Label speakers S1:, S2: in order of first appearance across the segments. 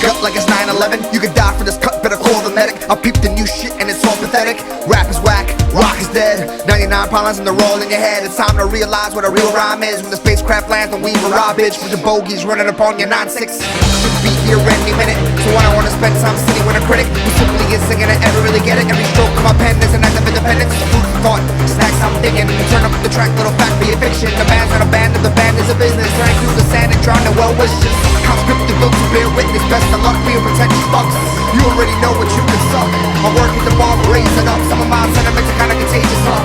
S1: your gut like it's 9/11. You could die for this cut, better call the medic. I peeped the new shit and it's all pathetic. Rap is whack, rock is dead. 99 problems and they're all in your head. It's time to realize what a real rhyme is. When the spacecraft lands and we arrive, bitch, with your bogeys running upon your 9-6. Should be here any minute, so I don't wanna spend time sitting with a critic who simply is singing and ever really get it. Every stroke of my pen is an act of independence. Food for thought, snacks I'm digging. Turn up the track, little fact be a fiction. The band's not a band, and the band is a business. Running through the sand and drowning well wishes. Conscripted built to bear witness. Best of luck for your pretentious fucks. You already know what you can suck. I work with the bar, raising up. Some of my sentiments are kinda contagious, huh?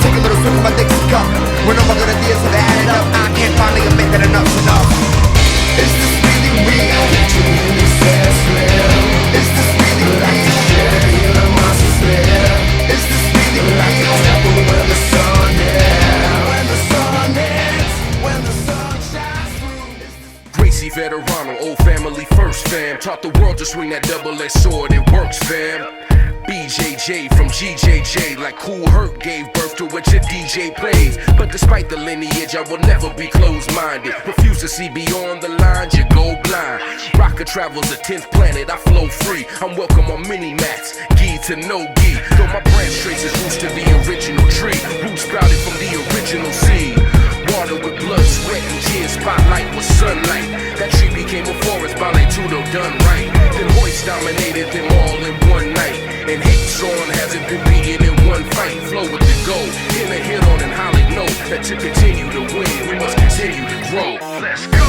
S1: Take a little swig of my Dixie cup. When all my good ideas have added up, I can't finally admit that enough's enough. Is this really real? Is this really real? Is this really real? When the sun ends, when the sun ends, when the sun shines through.
S2: Gracie Veterano, old family first fam. Taught the world to swing that double-edged sword, it works fam. BJJ from GJJ, like Cool Herc gave birth to what your DJ plays. But despite the lineage, I will never be closed-minded. Refuse to see beyond the lines, you go blind. Rocker travels the 10th planet, I flow free. I'm welcome on mini-mats, gi to no gi. Though my branch traces roots to the original tree. Roots sprouted from the original seed. Water with blood, sweat, and tears. Spotlight with sunlight. That tree became a forest, ballet tudo done right. Then Hoist dominated them all in one night. And hate song hasn't been beaten in one fight. Flow with the goal, in a hit on and holly know that to continue to win, we must continue to grow. Let's go!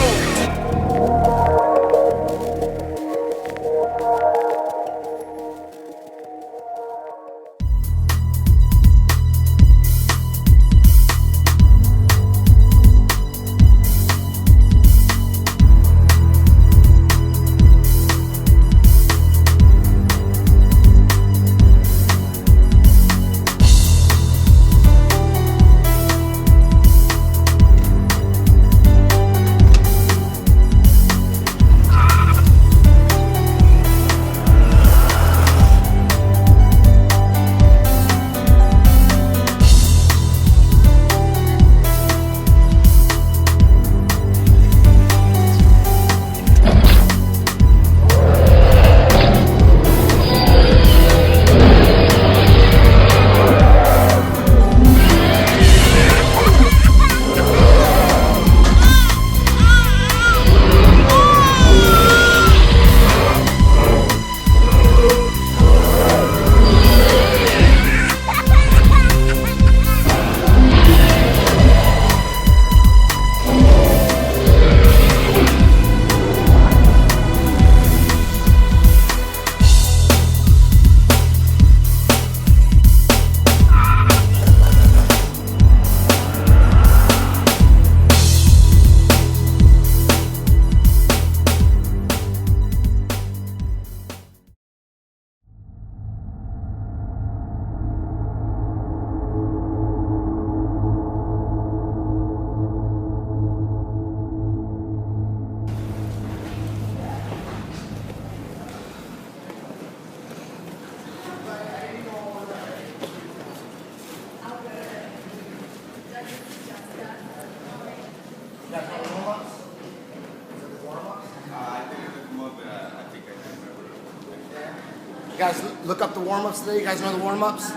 S3: You guys look up the warm-ups today? You guys know the warm-ups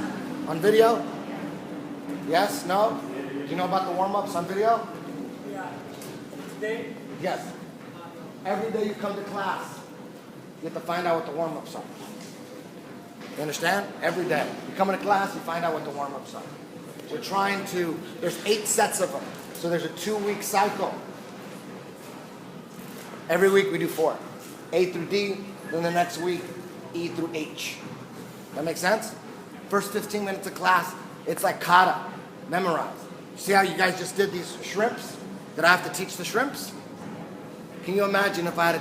S3: on video? Yes? No? Do you know about the warm-ups on video?
S4: Yeah. Today?
S3: Yes. Every day you come to class, you have to find out what the warm-ups are. You understand? Every day. You come into class, you find out what the warm-ups are. We're trying to, there's 8 sets of them. So there's a 2-week cycle. Every week we do 4. A through D, then the next week, E through H. That makes sense? First 15 minutes of class, it's like kata, memorize. See how you guys just did these shrimps? Did I have to teach the shrimps? Can you imagine if I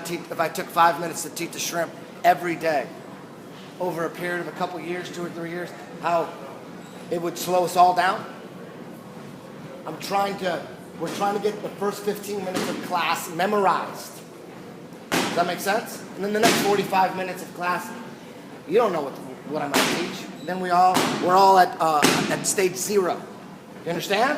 S3: took 5 minutes to teach the shrimp every day over a period of a couple years, 2 or 3 years, how it would slow us all down? We're trying to get the first 15 minutes of class memorized. Does that make sense? And then the next 45 minutes of class, you don't know what I'm going to teach. Then we're all at stage 0. You understand?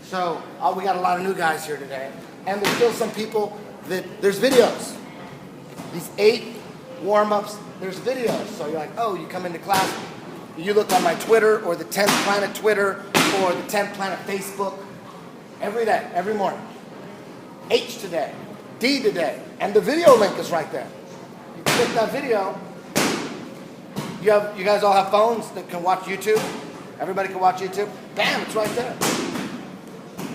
S3: So we got a lot of new guys here today, and there's still some people that there's videos. These 8 warm-ups, there's videos. So you're like, oh, you come into class, you look on my Twitter or the 10th Planet Twitter or the 10th Planet Facebook every day, every morning. H today, D today, and the video link is right there. You click that video. You guys all have phones that can watch YouTube? Everybody can watch YouTube? Bam, it's right there.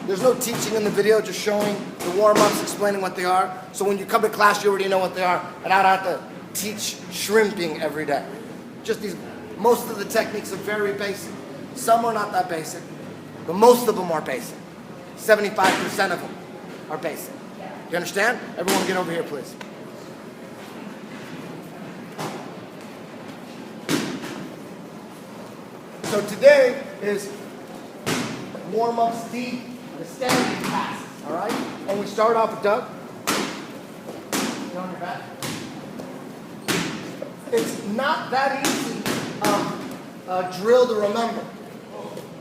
S3: There's no teaching in the video, just showing the warm-ups, explaining what they are. So when you come to class, you already know what they are, and I don't have to teach shrimping every day. Just these, most of the techniques are very basic. Some are not that basic, but most of them are basic. 75% of them are basic. You understand? Everyone get over here, please. So today is warm-ups deep, the standing passes, all right? And we start off with Doug. Get on your back. It's not that easy drill to remember.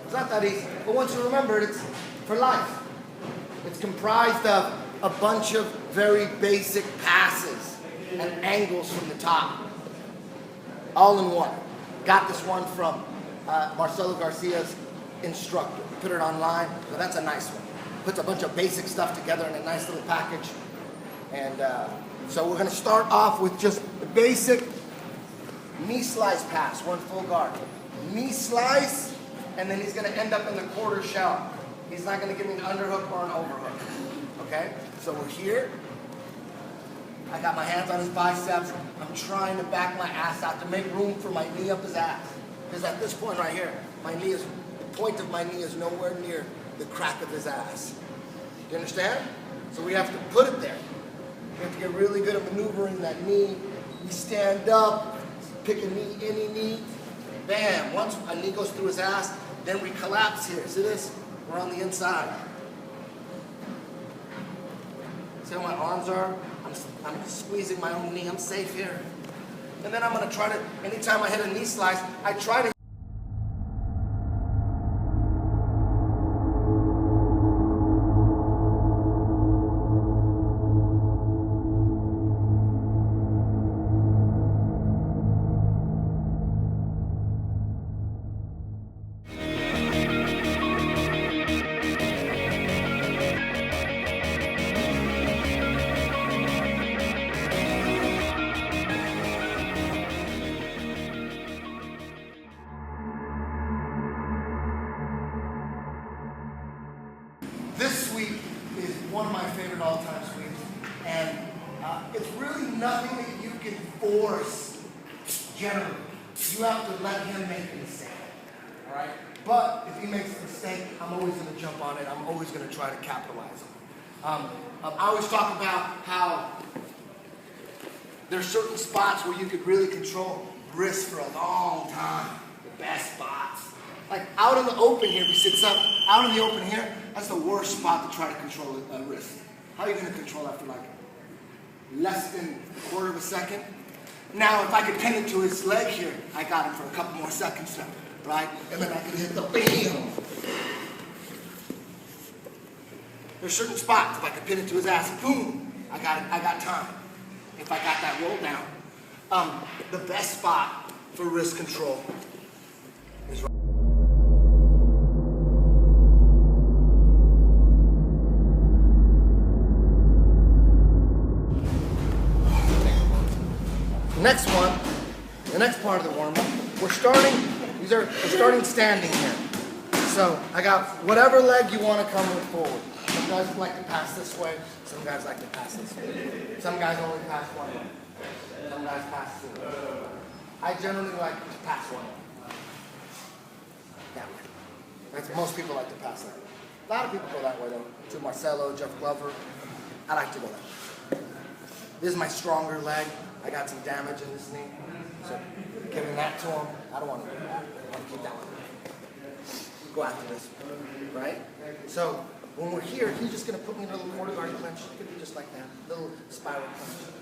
S3: It's not that easy. But once you remember it, it's for life. It's comprised of a bunch of very basic passes and angles from the top. All in one. Got this one from Marcelo Garcia's instructor. Put it online, so that's a nice one. Puts a bunch of basic stuff together in a nice little package. And so we're gonna start off with just the basic knee slice pass, one full guard. Knee slice, and then he's gonna end up in the quarter shell. He's not gonna give me an underhook or an overhook, okay? So we're here. I got my hands on his biceps. I'm trying to back my ass out to make room for my knee up his ass. Because at this point right here, the point of my knee is nowhere near the crack of his ass. You understand? So we have to put it there. We have to get really good at maneuvering that knee. We stand up, pick a knee, any knee. Bam, once a knee goes through his ass, then we collapse here. See this? We're on the inside. See how my arms are? I'm squeezing my own knee. I'm safe here. And then I'm going to try to, anytime I hit a knee slice, I try to This sweep is one of my favorite all-time sweeps, and it's really nothing that you can force generally. You have to let him make a mistake, all right? But if he makes a mistake, I'm always going to jump on it. I'm always going to try to capitalize on it. I always talk about how there's certain spots where you could really control wrist for a long time, the best spots. Like out in the open here, if he sits up, out in the open here, that's the worst spot to try to control a wrist. How are you going to control that for like less than a quarter of a second? Now, if I could pin it to his leg here, I got him for a couple more seconds now, right? And then I can hit the bam. There's certain spots, if I could pin it to his ass, boom, I got time. If I got that roll down. The best spot for wrist control is right. Next one, the next part of the warm-up, we're starting standing here. So I got whatever leg you want to come with forward. Some guys like to pass this way, some guys like to pass this way. Some guys only pass one way. Some guys pass two. I generally like to pass one way. That way. That's, most people like to pass that way. A lot of people go that way though. To Marcelo, Jeff Glover. I like to go that way. This is my stronger leg. I got some damage in this knee, so giving that to him, I don't want to do that. I want to keep that one. Go after this, right? So when we're here, he's just going to put me in a little quarter guard clinch. It could be just like that, little spiral clinch.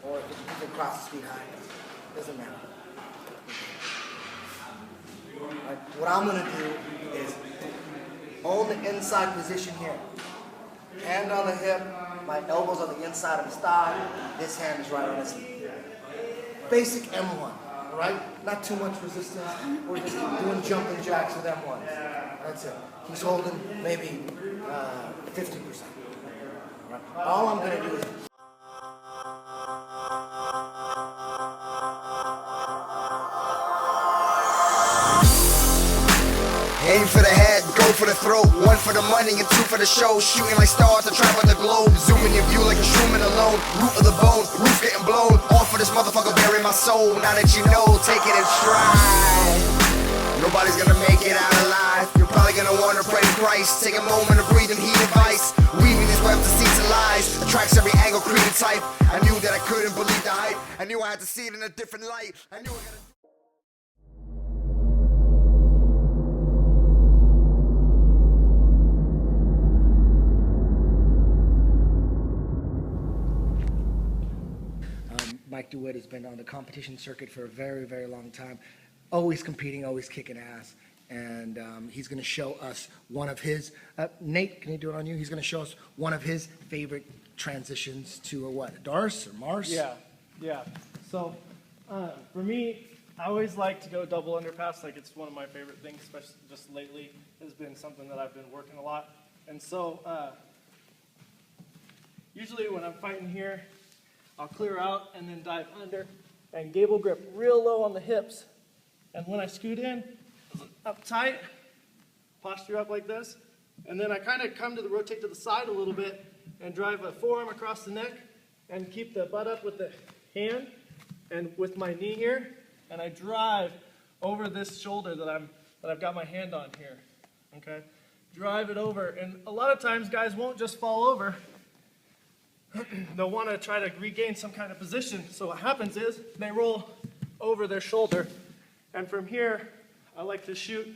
S3: Or if you can cross the speed high, doesn't matter. Right. What I'm going to do is own the inside position here. Hand on the hip, My elbow's on the inside of his thigh. This hand is right on his basic M1, all right? Not too much resistance. We're just doing jumping jacks with M1s. That's it. He's holding maybe 50%. All I'm gonna do is
S1: aim for the head, go for the throat. One for the money and two for the show. Shooting like stars to travel the globe. Zooming your view like a Truman alone. Root of the bone, roof getting blown. All for this motherfucker bury my soul. Now that you know, take it in stride. Nobody's gonna make it out alive. You're probably gonna wanna pray to Christ. Take a moment to breathe and heed advice. Weaving these webs to seeds of lies. Attracts every angle, creed and type. I knew that I couldn't believe the hype. I knew I had to see it in a different light. I knew I gotta...
S3: Mike Dewitt has been on the competition circuit for a very, very long time. Always competing, always kicking ass. And he's going to show us one of his, Nate, can you do it on you? He's going to show us one of his favorite transitions to a what, Darce or Mars?
S4: Yeah. So for me, I always like to go double underpass. Like it's one of my favorite things, especially just lately. It's been something that I've been working a lot. And so usually when I'm fighting here, I'll clear out and then dive under and gable grip real low on the hips. And when I scoot in, up tight, posture up like this, and then I kind of come to the rotate to the side a little bit and drive a forearm across the neck and keep the butt up with the hand and with my knee here, and I drive over this shoulder that I've got my hand on here. Okay, drive it over, and a lot of times guys won't just fall over. They'll want to try to regain some kind of position. So what happens is they roll over their shoulder. And from here, I like to shoot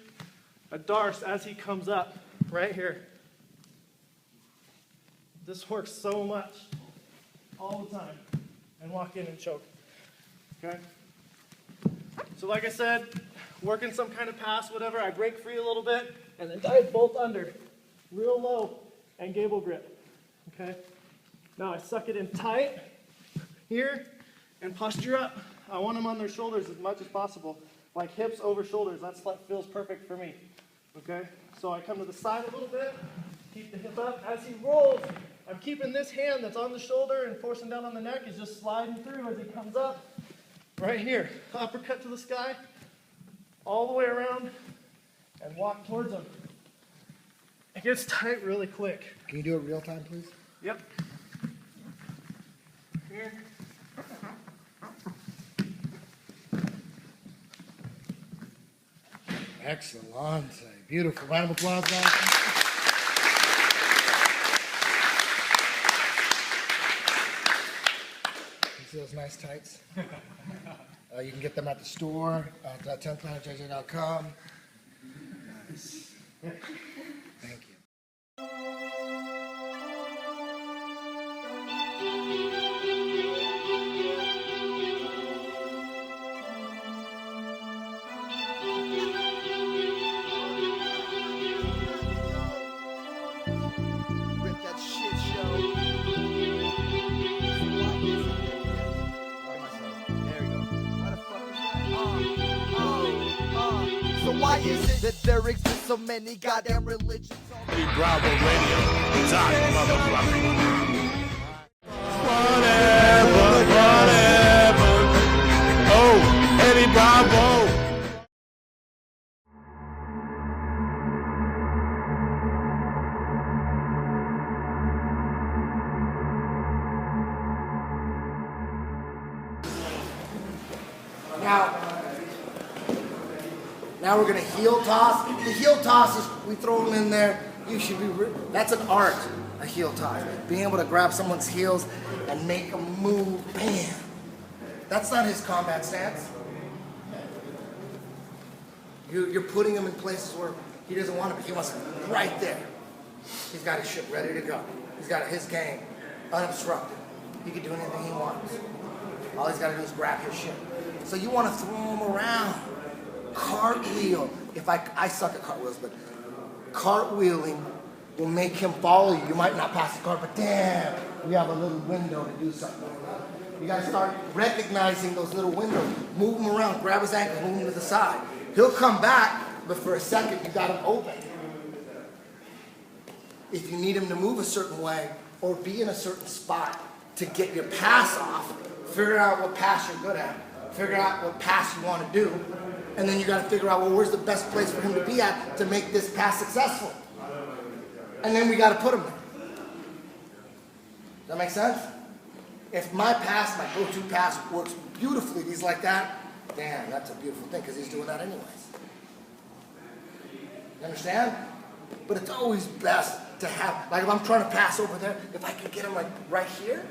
S4: a Darce as he comes up right here. This works so much all the time. And walk in and choke. Okay? So like I said, working some kind of pass, whatever, I break free a little bit and then dive both under, real low, and gable grip. Okay? Now I suck it in tight here and posture up. I want them on their shoulders as much as possible, like hips over shoulders. That feels perfect for me. Okay? So I come to the side a little bit, keep the hip up. As he rolls, I'm keeping this hand that's on the shoulder and forcing down on the neck is just sliding through as he comes up. Right here, uppercut to the sky, all the way around, and walk towards him. It gets tight really quick.
S3: Can you do it real time, please?
S4: Yep. Here.
S3: Excellent. Beautiful. Round of applause, guys. You see those nice tights? You can get them at the store at 10planetjj.com. Thank you.
S1: Rip that shit show. There we go. What the fuck is that? So why is it that there exist so many goddamn religions?
S5: Eddie Bravo Radio. Top motherfucker. Whatever. Oh, Eddie Bravo.
S3: Now we're gonna heel toss. The heel toss is, we throw them in there. You should be, that's an art, a heel toss. Being able to grab someone's heels and make them move, bam. That's not his combat stance. You're putting him in places where he doesn't want to be. He wants to be right there. He's got his shit ready to go. He's got his game unobstructed. He can do anything he wants. All he's got to do is grab his shit. So you want to throw him around. Cartwheel. If I suck at cartwheels, but cartwheeling will make him follow you. You might not pass the cart, but damn, we have a little window to do something. You gotta start recognizing those little windows. Move him around, grab his ankle, move him to the side. He'll come back, but for a second, you got him open. If you need him to move a certain way or be in a certain spot to get your pass off, figure out what pass you're good at, figure out what pass you want to do, and then you got to figure out, well, where's the best place for him to be at to make this pass successful? And then we got to put him there. Does that make sense? If my pass, my go-to pass works beautifully, he's like that, damn, that's a beautiful thing because he's doing that anyways. You understand? But it's always best to have, like if I'm trying to pass over there, if I could get him like right here,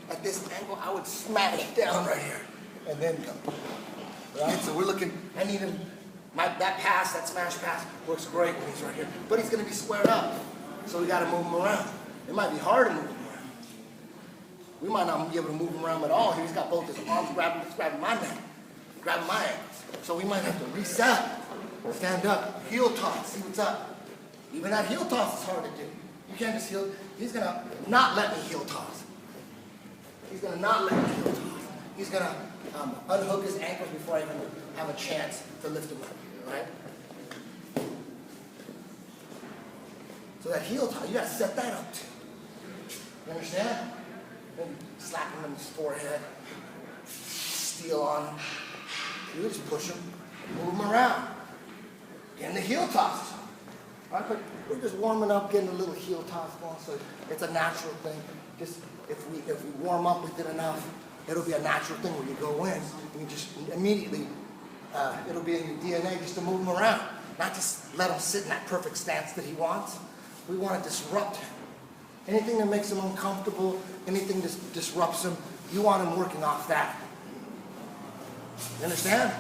S3: at this angle, I would smash down right here and then come. Right? So we're looking, I need him, that pass, that smash pass works great when he's right here. But he's going to be squared up, so we got to move him around. It might be hard to move him around. We might not be able to move him around at all. He's got both his arms grabbing my neck, grabbing my ankles. So we might have to reset, stand up, heel toss, see what's up. Even that heel toss is hard to do. You can't just heel, he's going to not let me heel toss. He's going to not let me heel toss. He's going to unhook his ankles before I even have a chance to lift him up, right? So that heel toss, you got to set that up too. You understand? Then slap him in his forehead, steal on him. You just push him, move him around. Getting the heel toss. All right, but we're just warming up, getting a little heel toss going, so it's a natural thing. Just if we warm up with it enough, it'll be a natural thing where you go in and you just immediately, it'll be in your DNA just to move him around. Not just let him sit in that perfect stance that he wants. We want to disrupt him. Anything that makes him uncomfortable, anything that disrupts him, you want him working off that. You understand?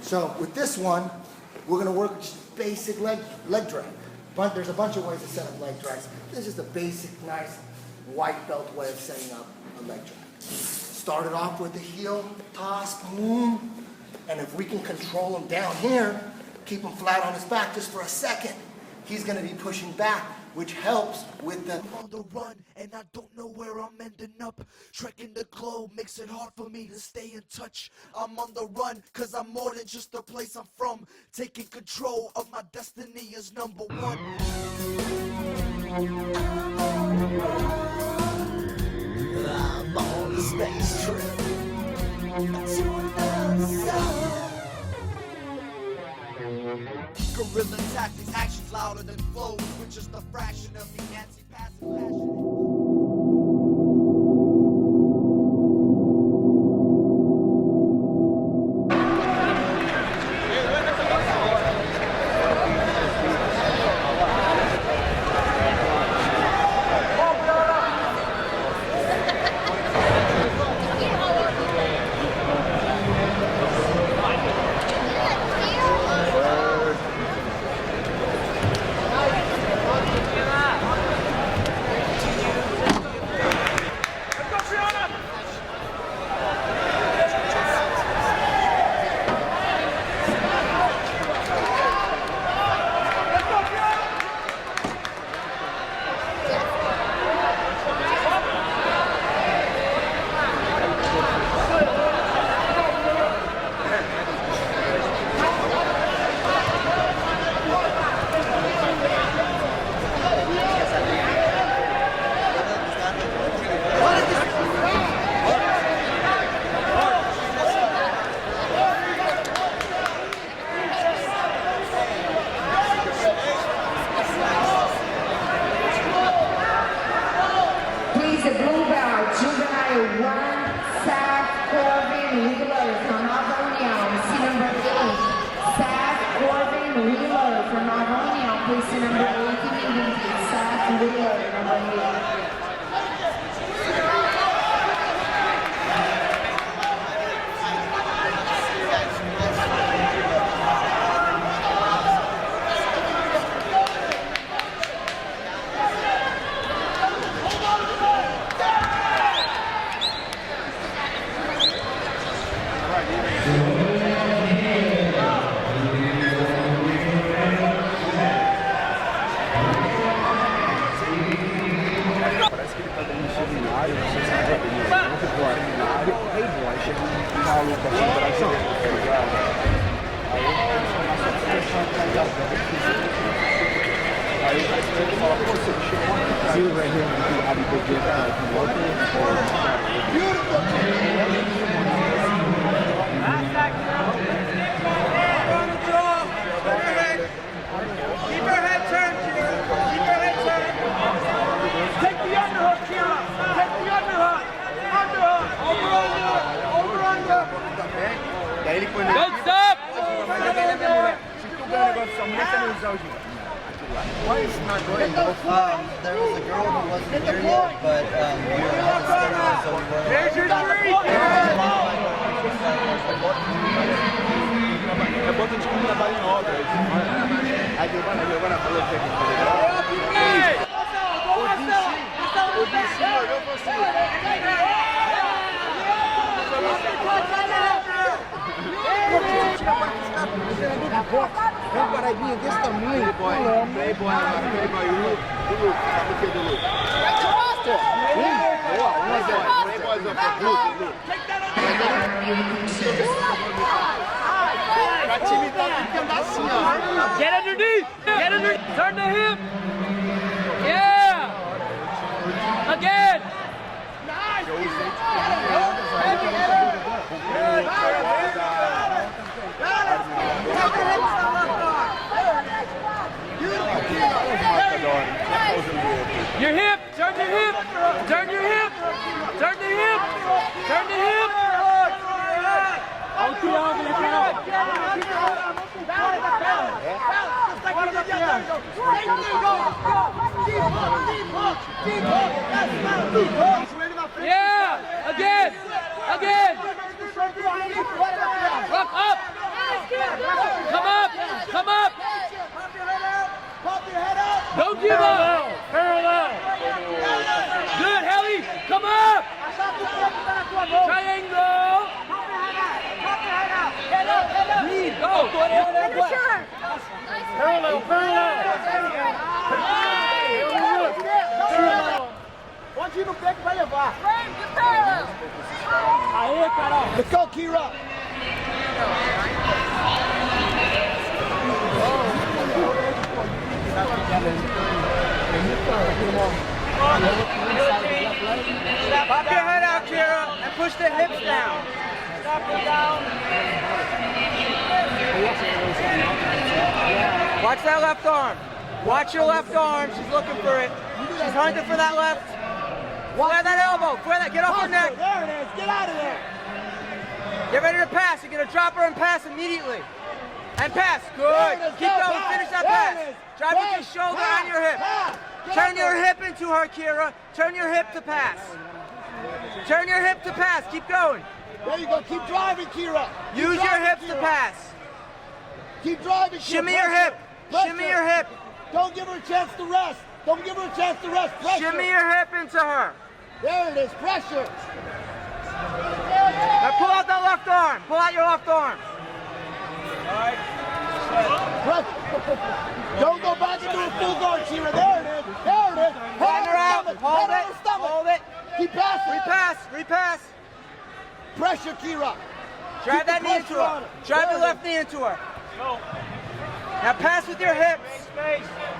S3: So with this one, we're going to work just basic leg drag. There's a bunch of ways to set up leg drags. This is just a basic, nice, white belt way of setting up a leg drag. Start it off with the heel toss, boom. And if we can control him down here, keep him flat on his back just for a second, he's going to be pushing back, which helps with the...
S6: I'm on the run and I don't know where I'm ending up. Trekking the globe makes it hard for me to stay in touch. I'm on the run cause I'm more than just the place I'm from. Taking control of my destiny is number one. I'm on a space trip to another side. Guerrilla tactics, actions louder than flows, with just a fraction of the anti-passive passion.
S7: There was a girl who wasn't here yet, but we were on the schedule, so we weren't. There's your three!
S3: Vem paraibinha desse tamanho, boy. Playboy, do Lu.
S8: Get underneath! Get underneath! Turn the hip! Yeah! Again! Your hip! Turn your hip! Turn your hip! Turn the hip! Turn the hip! Yeah! Again! Again! Rock up! Come up! Come up! Don't give up! Parallel! Good, Helly! Come up! Triangle! Lead, go! Parallel, parallel!
S3: Pode ir no pé que vai levar.
S8: Parallel! Aê, Carol!
S3: Let's go, Kira!
S9: Pop your head out, Kira, and push the hips down. Stop it down. Watch that left arm. Watch your left arm. She's looking for it. She's hunting for that left. Flare that elbow. Flare that. Get off her neck.
S3: There it is. Get out of there.
S9: Get ready to pass. You're going to drop her and pass immediately. And pass. Good. Keep going. Finish that pass. Drive with your shoulder on your hip. Turn your hip into her, Kira. Turn your hip to pass. Turn your hip to pass. Keep going.
S3: There you go. Keep driving, Kira.
S9: Use your hips to pass.
S3: Keep driving, Kira.
S9: Shimmy your hip. Shimmy your hip.
S3: Don't give her a chance to rest. Don't give her a chance to rest. Pressure.
S9: Shimmy your hip into her.
S3: There it is. Pressure.
S9: Now pull out that left arm. Pull out your left arm.
S3: Don't go back into a full guard, Kira. There it is. There it is.
S9: Hand her out. Hold it. Hold it.
S3: Keep passing.
S9: Repass. Repass.
S3: Pressure, Kira.
S9: Drive that knee into her. Drive your left knee into her. Now pass with your hips.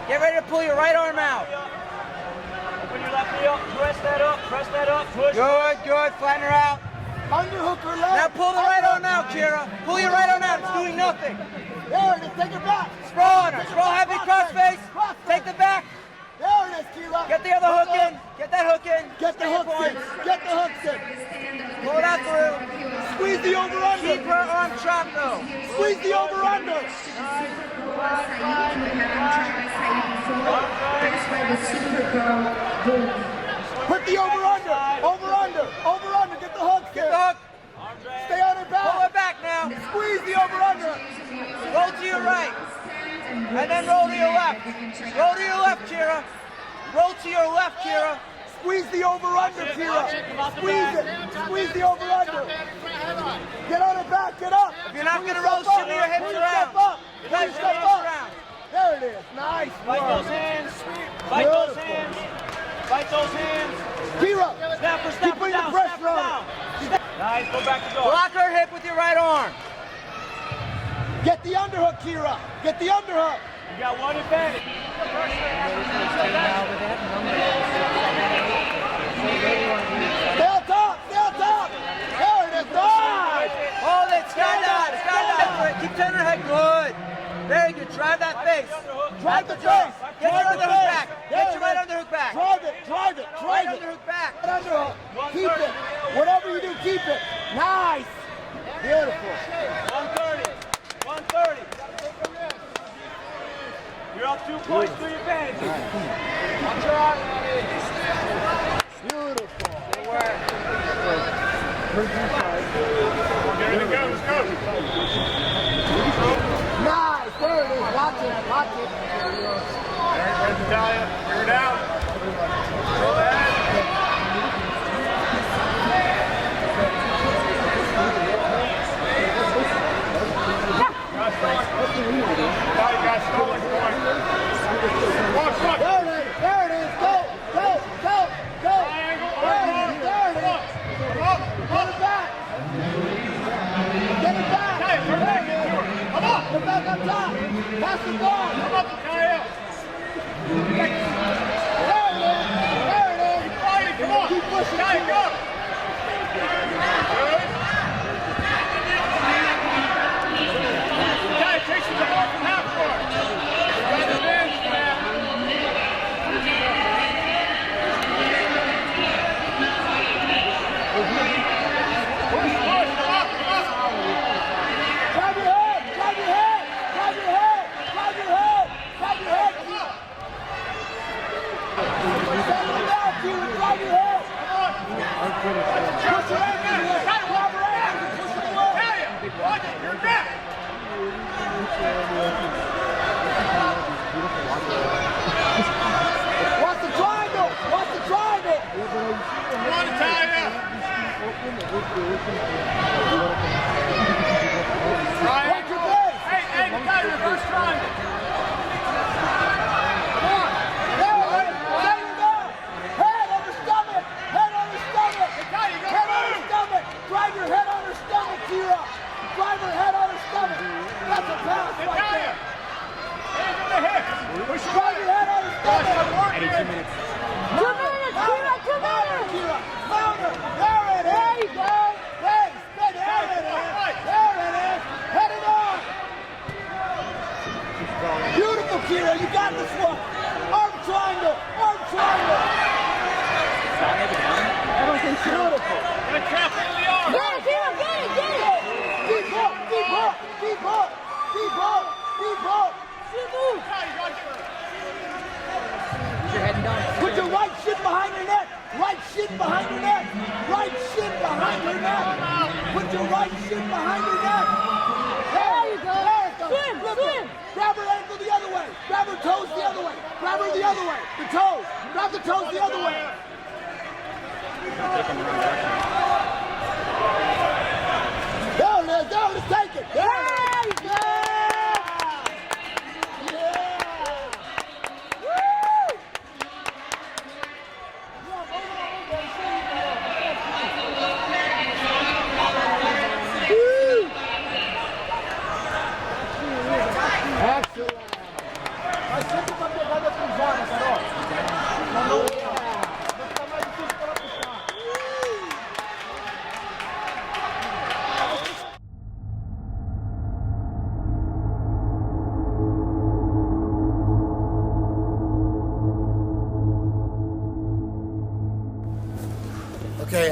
S9: Get ready to pull your right arm out.
S8: Open your left knee up. Press that up. Press that up. Push.
S9: Good, good. Flatten her out.
S3: Underhook her leg.
S9: Now pull the right arm out, Kira. Pull your right arm out. It's doing nothing.
S3: There it is. Take her back.
S9: Sprawl on her. Sprawl heavy cross face. Take the back.
S3: There it is, Kira.
S9: Get the other hook in. Get that hook in.
S3: Get the hooks in. Get the hooks in.
S9: Pull it out through.
S3: Squeeze the over-under.
S9: Keep her arm chopped though.
S3: Squeeze the over-under. Put the over-under. Over-under. Over-under. Get the hooks in.
S9: Get the hook.
S3: Stay on her back.
S9: Pull her back now.
S3: Squeeze the over-under.
S9: Roll to your right. And then roll to your left. Roll to your left, Kira. Roll to your left, Kira.
S3: Squeeze the over-under, Kira. Squeeze it. Squeeze the over-under. Get on her back. Get up.
S9: If you're not going to roll, shimmy your hips around. You gotta shimmy your hips around.
S3: There it is. Nice.
S8: Fight those hands. Fight those hands. Fight those hands.
S3: Kira.
S8: Snap her,
S3: Keep
S8: snap her
S3: putting the
S8: down.
S3: pressure
S8: Snap her
S3: on
S8: down.
S3: her.
S8: Nice, go back to guard.
S9: Block her hip with your right arm.
S3: Get the underhook, Kira. Get the underhook.
S8: You got one advantage.
S3: Stay on top. Stay on top. There it is. Nice.
S9: Hold it. Stand up. Stand up. Keep turning her head. Good. Very good. Drive that face.
S3: Drive the face.
S9: Get your
S3: Drive the
S9: underhook
S3: face.
S9: back.
S3: There
S9: Get your
S3: it
S9: right
S3: is.
S9: underhook back.
S3: Drive it. Drive it.
S9: Right
S3: Drive it.
S9: underhook back.
S3: Right underhook. Keep it. Whatever you do, keep it. Nice. Beautiful.
S8: 130. 130. You're up 2 points to your advantage. Watch your eye.
S3: Beautiful.
S8: Good work. Ready to go. Let's go.
S3: Nice. There it is. Watch it. Watch it.
S8: There's Natalia. Figure it out. Go ahead.
S3: There it is. There it is. Go. Go. Go. Go. There it is. There it is. Get it back. Get it back.
S8: Turn back into her. Come on.
S3: Get back up top. Pass the ball.
S8: Come up, Natalia.
S3: There it is. There it is.
S8: Come on.
S3: Keep pushing.
S8: Natalia, go. Good. Natalia, takes you the ball from half court. Got the advantage, man. Push, come up, come up.
S3: Grab your head. Grab your head. Grab your head. Grab your head. Grab your head. Settle down, Dewitt. Grab your head. Push your ankle away. Grab her ankle. Push it away.
S8: Natalia, watch it, you're back.
S3: Watch the triangle. Watch the triangle.
S8: Come on, Natalia.
S3: Watch your face.
S8: Hey, Natalia, reverse triangle.
S3: Come on. There it is. Settle down. Head on her stomach. Head on her stomach.
S8: Natalia, you
S3: Head
S8: gotta
S3: on her
S8: move.
S3: stomach. Drive your head on her stomach, Kira. Drive her head on her stomach. That's a pass right
S8: Natalia,
S3: there.
S8: hands on the hips. Push
S3: Drive your head on her
S8: Watch
S3: stomach.
S8: the work, man.
S3: Kira. Mount her. There it is. There you go. There it is. There it is. Head it on. Beautiful, Kira. You got this one. Arm triangle. Arm triangle. Beautiful.
S8: Good trap into the arm.
S3: Deep hook. Deep hook. Deep hook. Deep hook. Deep hook. Put your right shin behind your neck. Right shin behind your neck. Right shin behind your neck. Put your right shin behind your neck. There you go. There it goes. Flip it. Grab her ankle the other way. Grab her toes the other way. Grab her the other way. The toes. Grab the toes the other way. There it is. There it is. Take it. There it is. Okay,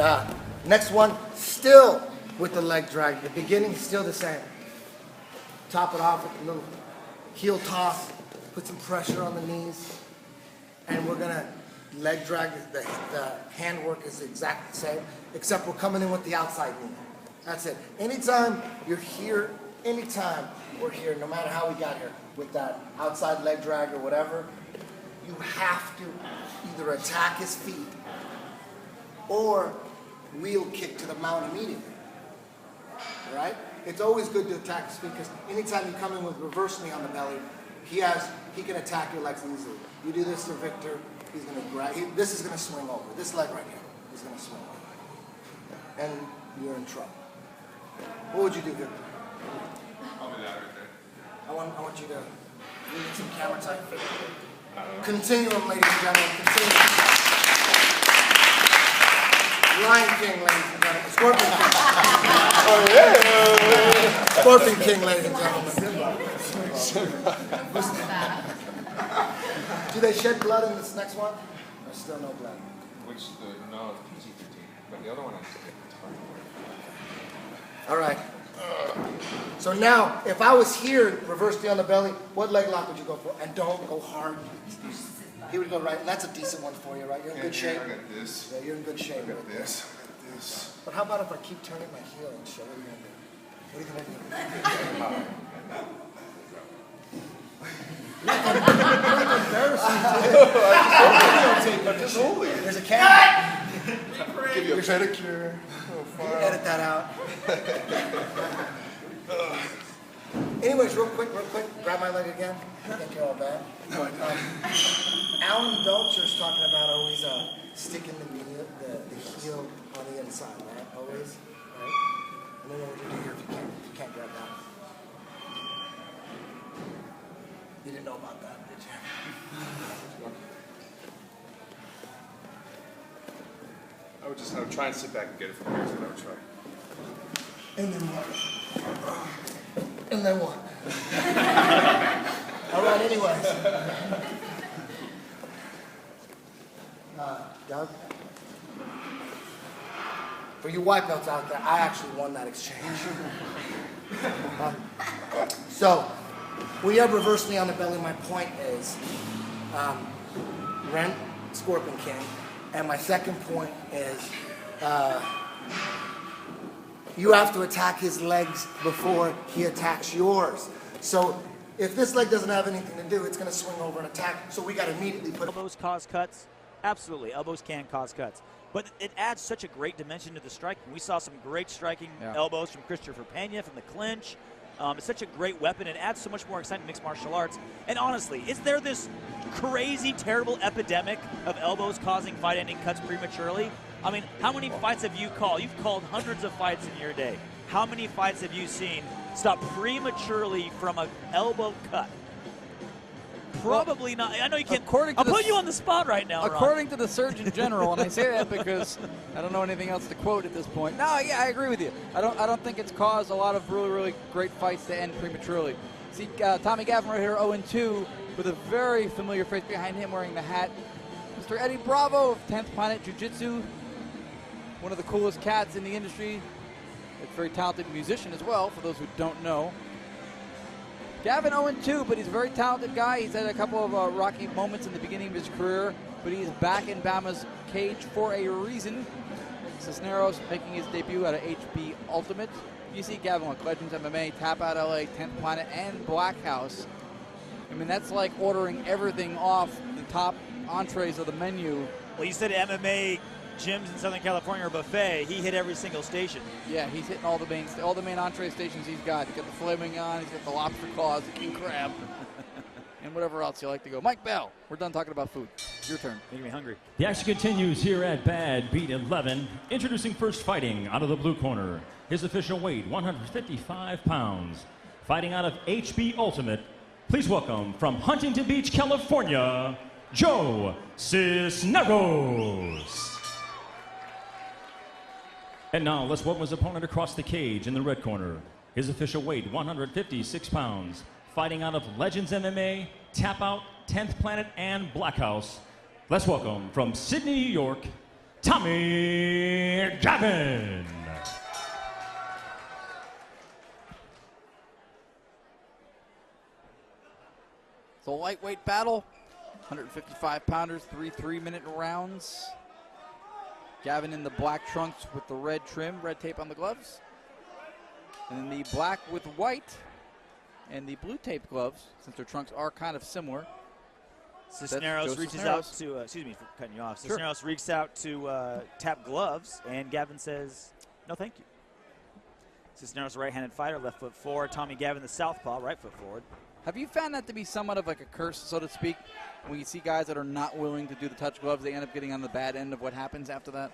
S3: next one, still with the leg drag. The beginning is still the same. Top it off with a little heel toss, put some pressure on the knees, and we're gonna leg drag. The hand work is exactly the same, except we're coming in with the outside knee. That's it. Anytime you're here, anytime we're here, no matter how we got here, with that outside leg drag or whatever, you have to either attack his feet or wheel kick to the mount immediately. All right? It's always good to attack his feet because anytime you come in with reverse knee on the belly, he can attack your legs easily. You do this to Victor, he's gonna grab. This is gonna swing over. This leg right here is gonna swing over. And you're in trouble. What would you do, Victor?
S10: I'll do that right there.
S3: I want you to lead some camera time. Continuum, ladies and gentlemen. Continuum. Lion King, ladies and gentlemen. Scorpion King. Oh, yeah. Scorpion King, ladies and gentlemen. Do they shed blood in this next one? There's still no blood.
S10: No, it's PG-13. But the other one I still get.
S3: All right. So now, if I was here, reverse D on the belly, what leg lock would you go for? And don't go hard. He would go right. That's a decent one for you, right? You're in good shape.
S10: I got this.
S3: Yeah, you're in good shape.
S10: I got this. I got this.
S3: But how about if I keep turning my heel and show what are you gonna do? What are you gonna do?
S10: Just hold it.
S3: There's a camera.
S10: Give you a pedicure.
S3: Edit that out. Anyways, real quick, grab my leg again. I think you're all bad.
S10: No, I don't.
S3: Alan Belcher's talking about always sticking the heel on the inside, right? Always, right? And then what would you do here if you can't grab that? You didn't know about that, did you?
S10: I would try and sit back and get it from here. So I would try.
S3: And then what? And then what? All right, anyways. Doug? For you whiteouts out there, I actually won that exchange. So, when you have reverse knee on the belly, my point is Rent, Scorpion King, and my second point is you have to attack his legs before he attacks yours. So if this leg doesn't have anything to do, it's going to swing over and attack. So we got to immediately put
S11: elbows cause cuts. Absolutely, elbows can cause cuts. But it adds such a great dimension to the striking. We saw some great striking elbows from Christopher Pena from the clinch. It's such a great weapon. It adds so much more excitement to mixed martial arts. And honestly, is there this crazy, terrible epidemic of elbows causing fight-ending cuts prematurely? I mean, how many fights have you called? You've called hundreds of fights in your day. How many fights have you seen stop prematurely from an elbow cut? Probably not. I know you can't. I'll put you on the spot right now,
S12: According to the Surgeon General, and I say that because I don't know anything else to quote at this point. No, yeah, I agree with you. I don't think it's caused a lot of really, really great fights to end prematurely. See, Tommy Gavin right here, 0-2, with a very familiar face behind him wearing the hat. Mr. Eddie Bravo of 10th Planet Jiu-Jitsu, one of the coolest cats in the industry. A very talented musician as well, for those who don't know. Gavin 0-2, but he's a very talented guy. He's had a couple of rocky moments in the beginning of his career, but he's back in Bama's cage for a reason. Cisneros making his debut out of HB Ultimate. You see Gavin like Legends MMA, Tap Out LA, 10th Planet, and Black House. I mean, that's like ordering everything off the top entrees of the menu.
S11: Well, you said MMA gyms in Southern California or buffet. He hit every single station.
S12: Yeah, he's hitting all the main entree stations he's got. He's got the filet mignon, he's got the lobster claws, the king crab, and whatever else you like to go. Mike Bell, we're done talking about food. Your turn.
S11: Making me hungry.
S13: The action continues here at Bad Beat 11. Introducing first fighting out of the blue corner. His official weight, 155 pounds. Fighting out of HB Ultimate. Please welcome from Huntington Beach, California, Joe Cisneros. And now let's welcome his opponent across the cage in the red corner. His official weight, 156 pounds. Fighting out of Legends MMA, Tap Out, 10th Planet, and Black House. Let's welcome from Sydney, New York, Tommy Gavin.
S12: It's a lightweight battle. 155 pounders, 3 3-minute rounds. Gavin in the black trunks with the red trim, red tape on the gloves. And then the black with white and the blue tape gloves, since their trunks are kind of similar.
S11: Cisneros reaches out to, excuse me for cutting you off.
S12: Sure.
S11: Cisneros reaches out to tap gloves, and Gavin says, no thank you. Cisneros, a right-handed fighter, left foot forward. Tommy Gavin, the southpaw, right foot forward.
S12: Have you found that to be somewhat of like a curse, so to speak? When you see guys that are not willing to do the touch gloves, they end up getting on the bad end of what happens after that?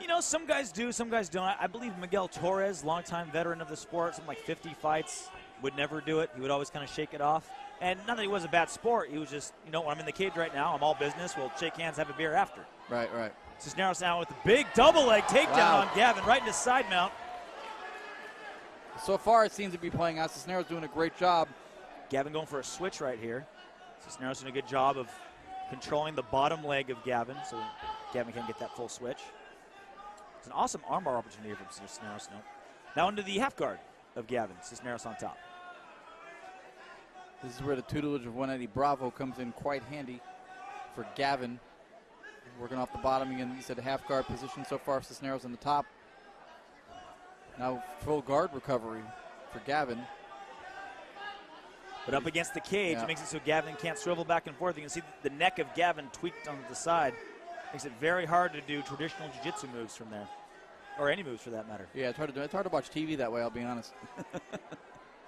S11: You know, some guys do, some guys don't. I believe Miguel Torres, longtime veteran of the sport, something like 50 fights, would never do it. He would always kind of shake it off. And not that he was a bad sport, he was just, you know, when I'm in the cage right now, I'm all business. We'll shake hands, have a beer after.
S12: Right.
S11: Cisneros now with the big double leg takedown on Gavin, right into side mount.
S12: So far, it seems to be playing out. Cisneros doing a great job.
S11: Gavin going for a switch right here. Cisneros doing a good job of controlling the bottom leg of Gavin, so Gavin can get that full switch. It's an awesome armbar opportunity from Cisneros. Now into the half guard of Gavin. Cisneros on top.
S12: This is where the tutelage of 180 Bravo comes in quite handy for Gavin. Working off the bottom again. He said half guard position so far. Cisneros on the top. Now full guard recovery for Gavin.
S11: But up against the cage, it makes it so Gavin can't swivel back and forth. You can see the neck of Gavin tweaked on the side. Makes it very hard to do traditional jiu-jitsu moves from there. Or any moves for that matter.
S12: Yeah, it's hard to do. It's hard to watch TV that way, I'll be honest.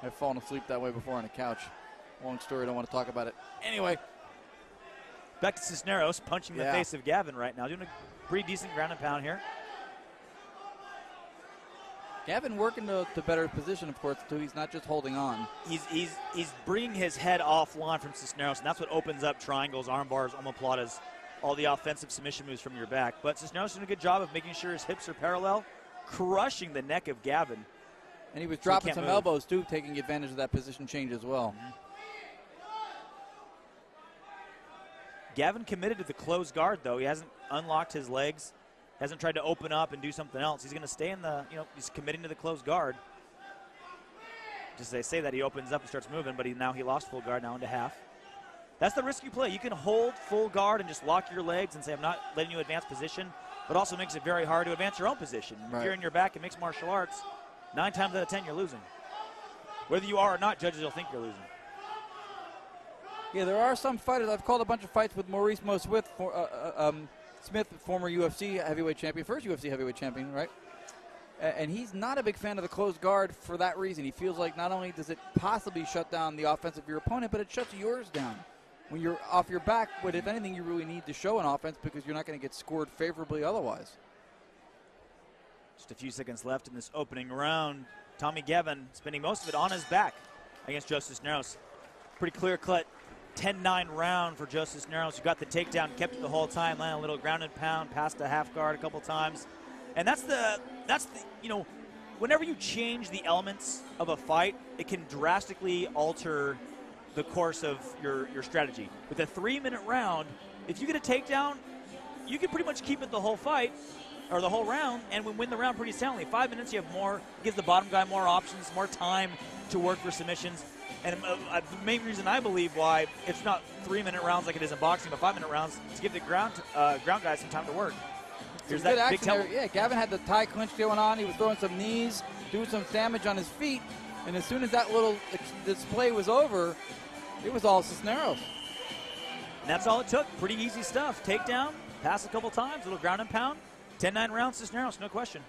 S12: I've fallen asleep that way before on a couch. Long story, don't want to talk about it. Anyway.
S11: Back to Cisneros, punching the face of Gavin right now. Doing a pretty decent ground and pound here.
S12: Gavin working to better position, of course, too. He's not just holding on.
S11: He's bringing his head offline from Cisneros, and that's what opens up triangles, arm bars, omoplatas, all the offensive submission moves from your back. But Cisneros doing a good job of making sure his hips are parallel, crushing the neck of Gavin.
S12: And he was dropping some elbows, too, taking advantage of that position change as well.
S11: Mm-hmm. Gavin committed to the closed guard, though. He hasn't unlocked his legs, hasn't tried to open up and do something else. He's going to stay in the, he's committing to the closed guard. Just as they say that, he opens up and starts moving, but now he lost full guard, now into half. That's the risk you play. You can hold full guard and just lock your legs and say, I'm not letting you advance position, but also makes it very hard to advance your own position. Right. If you're in your back in mixed martial arts, 9 times out of 10, you're losing. Whether you are or not, judges will think you're losing.
S12: Yeah, there are some fighters. I've called a bunch of fights with Maurice Mo Smith, former UFC heavyweight champion, first UFC heavyweight champion, right? And he's not a big fan of the closed guard for that reason. He feels like not only does it possibly shut down the offense of your opponent, but it shuts yours down. When you're off your back, but if anything, you really need to show an offense because you're not going to get scored favorably otherwise.
S11: Just a few seconds left in this opening round. Tommy Gavin spending most of it on his back against Joe Cisneros. Pretty clear-cut 10-9 round for Joe Cisneros, who got the takedown, kept it the whole time, landed a little ground and pound, passed the half guard a couple times. And that's the whenever you change the elements of a fight, it can drastically alter the course of your strategy. With a 3-minute round, if you get a takedown, you can pretty much keep it the whole fight, or the whole round, and win the round pretty soundly. 5 minutes, you have more, gives the bottom guy more options, more time to work for submissions. And the main reason I believe why it's not 3-minute rounds like it is in boxing, but 5-minute rounds, to give the ground guys some time to work.
S12: Here's that big there. Yeah, Gavin had the tie clinch going on. He was throwing some knees, doing some damage on his feet. And as soon as that little display was over, it was all Cisneros.
S11: And that's all it took. Pretty easy stuff. Takedown, pass a couple times, little ground and pound. 10-9 rounds, Cisneros, no question.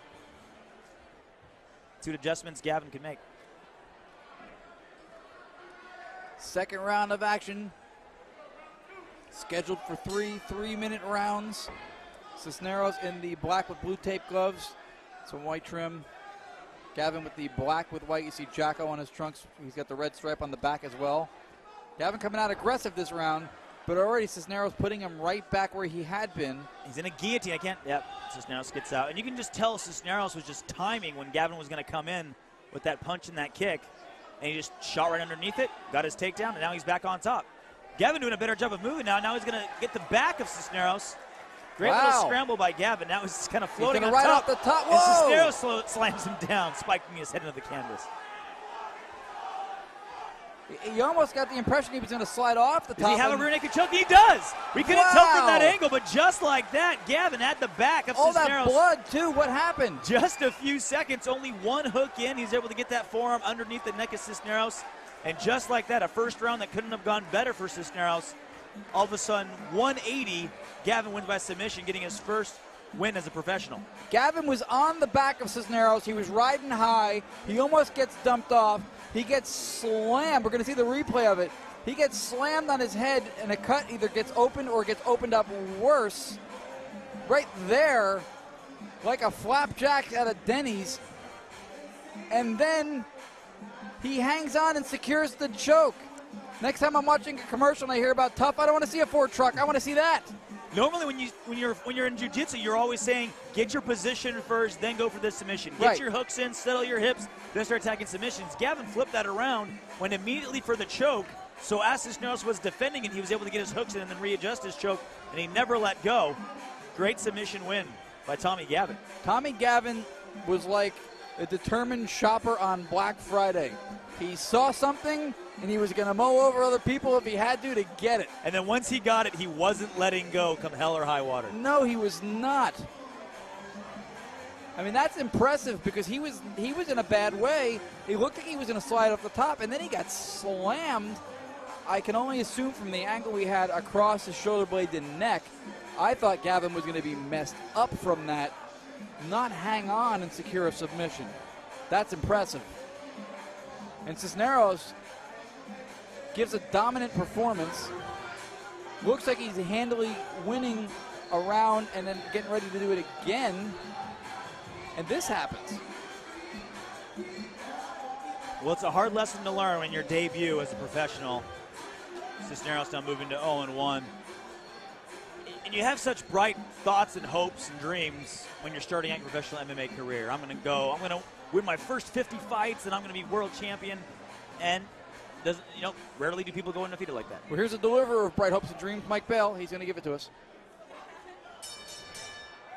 S11: 2 adjustments Gavin can make.
S12: Second round of action. Scheduled for 3-minute rounds. Cisneros in the black with blue tape gloves. Some white trim. Gavin with the black with white. You see Draco on his trunks. He's got the red stripe on the back as well. Gavin coming out aggressive this round, but already Cisneros putting him right back where he had been.
S11: He's in a guillotine. Cisneros gets out. And you can just tell Cisneros was just timing when Gavin was going to come in with that punch and that kick. And he just shot right underneath it, got his takedown, and now he's back on top. Gavin doing a better job of moving now. Now he's going to get the back of Cisneros. Great little scramble by Gavin. Now he's kind of floating on
S12: right
S11: top.
S12: Off the top. Whoa.
S11: And Cisneros slams him down, spiking his head into the canvas.
S12: You almost got the impression he was going to slide off the top.
S11: Does he have a rear naked choke? He does. We couldn't tell from that angle, but just like that, Gavin had the back of Cisneros.
S12: All that blood, too. What happened?
S11: Just a few seconds, only one hook in. He's able to get that forearm underneath the neck of Cisneros. And just like that, a first round that couldn't have gone better for Cisneros. All of a sudden, 180, Gavin wins by submission, getting his first win as a professional.
S12: Gavin was on the back of Cisneros. He was riding high. He almost gets dumped off. He gets slammed. We're going to see the replay of it. He gets slammed on his head, and a cut either gets opened or gets opened up worse. Right there, like a flapjack at a Denny's, and then he hangs on and secures the choke. Next time I'm watching a commercial and I hear about tough, I don't want to see a Ford truck. I want to see that.
S11: Normally, when you're in jiu-jitsu, you're always saying get your position first, then go for the submission. Get your hooks in, settle your hips, then start attacking submissions. Gavin flipped that around, went immediately for the choke. So as Cisneros was defending it, he was able to get his hooks in and then readjust his choke, and he never let go. Great submission win by Tommy Gavin.
S12: Tommy Gavin was like a determined shopper on Black Friday. He saw something, and he was going to mow over other people if he had to get it.
S11: And then once he got it, he wasn't letting go come hell or high water.
S12: No, he was not. I mean, that's impressive because he was in a bad way. He looked like he was going to slide off the top, and then he got slammed. I can only assume from the angle we had across his shoulder blade and neck, I thought Gavin was going to be messed up from that, not hang on and secure a submission. That's impressive. And Cisneros gives a dominant performance. Looks like he's handily winning a round and then getting ready to do it again. And this happens.
S11: Well, it's a hard lesson to learn when your debut as a professional. Cisneros now moving to 0-1. And you have such bright thoughts and hopes and dreams when you're starting out your professional MMA career. I'm going to win my first 50 fights, and I'm going to be world champion. And rarely do people go undefeated like that.
S12: Well, here's a deliverer of bright hopes and dreams, Mike Bell. He's going to give it to us.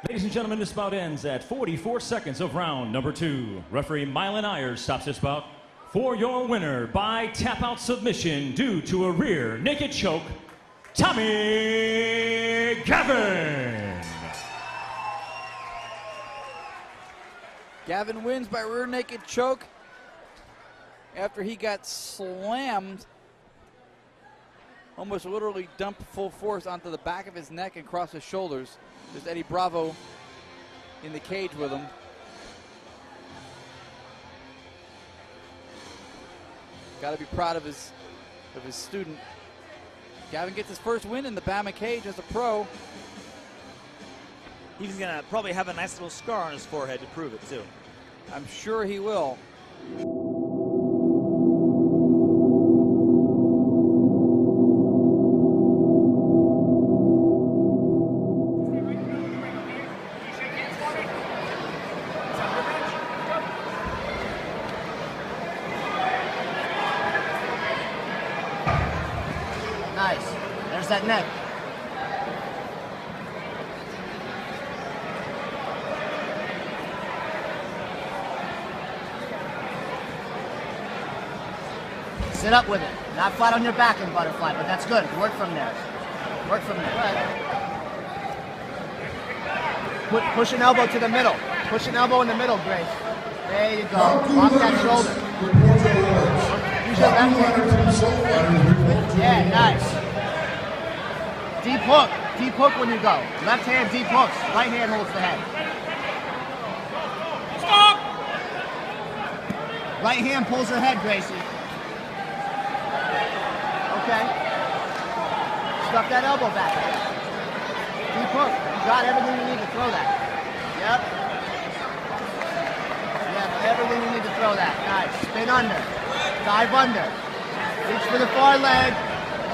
S13: Ladies and gentlemen, this bout ends at 44 seconds of round number 2. Referee Mylan Ayers stops this bout for your winner by tap-out submission due to a rear naked choke, Tommy Gavin.
S12: Gavin wins by rear naked choke after he got slammed, almost literally dumped full force onto the back of his neck and across his shoulders. There's Eddie Bravo in the cage with him. Got to be proud of his student. Gavin gets his first win in the Bama cage as a pro.
S11: He's going to probably have a nice little scar on his forehead to prove it, too.
S12: I'm sure he will.
S3: Nice. There's that neck. Sit up with it. Not flat on your back in butterfly, but that's good. Work from there. Work from there. Push an elbow to the middle. Push an elbow in the middle, Grace. There you go. Lock that shoulder. Use your left hand. Yeah, nice. Deep hook. Deep hook when you go. Left hand, deep hooks. Right hand holds the head. Stop! Right hand pulls her head, Gracie. Okay. Stuff that elbow back. Deep hook. You got everything you need to throw that. Yep. Yeah, everything you need to throw that. Nice. Spin under. Dive under. Reach for the far leg.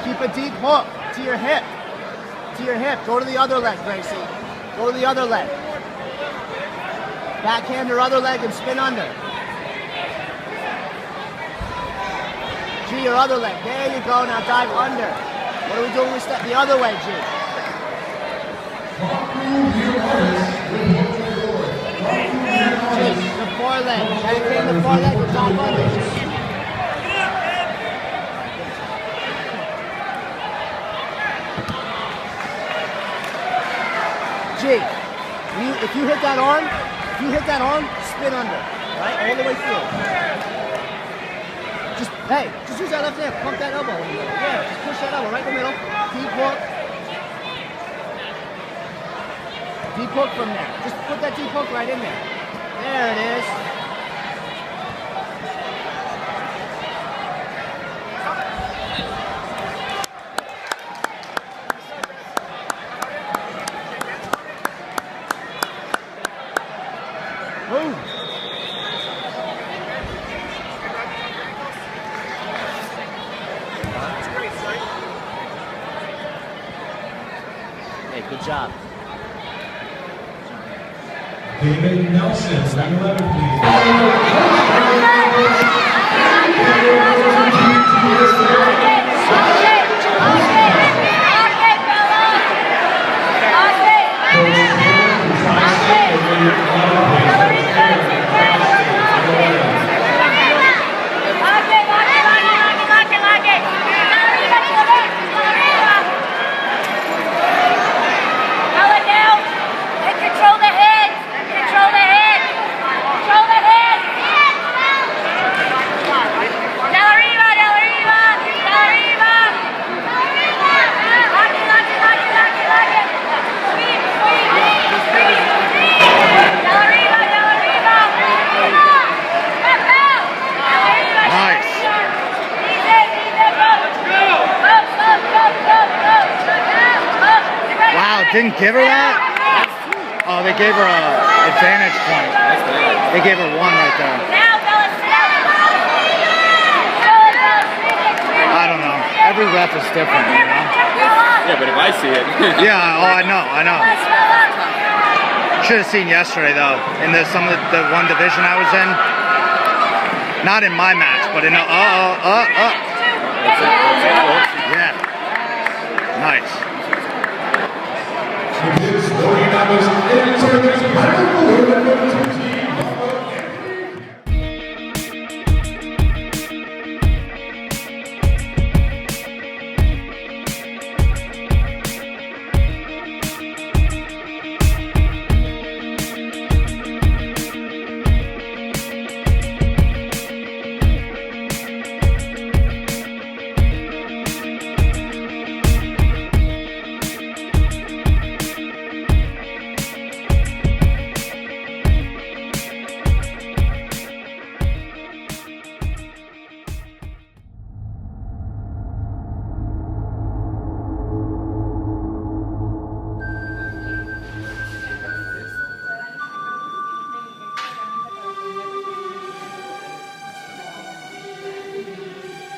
S3: Keep a deep hook to your hip. To your hip. Go to the other leg, Gracie. Go to the other leg. Backhand your other leg and spin under. G, your other leg. There you go. Now dive under. What are we doing? We step the other way, G. G, the foreleg. Backhand the foreleg and dive under. G, if you hit that arm, spin under. Right? All the way through. Just use that left hand, pump that elbow in the middle. Yeah, just push that elbow right in the middle. Deep hook. Deep hook from there. Just put that deep hook right in there. There it is.
S14: Hey, good job.
S5: David Nelson, ring 11, please.
S15: Didn't give her that? Oh, they gave her an advantage point. They gave her one right there. I don't know. Every ref is different, you know?
S16: Yeah, but if I see it.
S15: Yeah, oh, I know. Should have seen yesterday, though, in the one division I was in. Not in my match, but in yeah. Nice.
S5: His 49ers International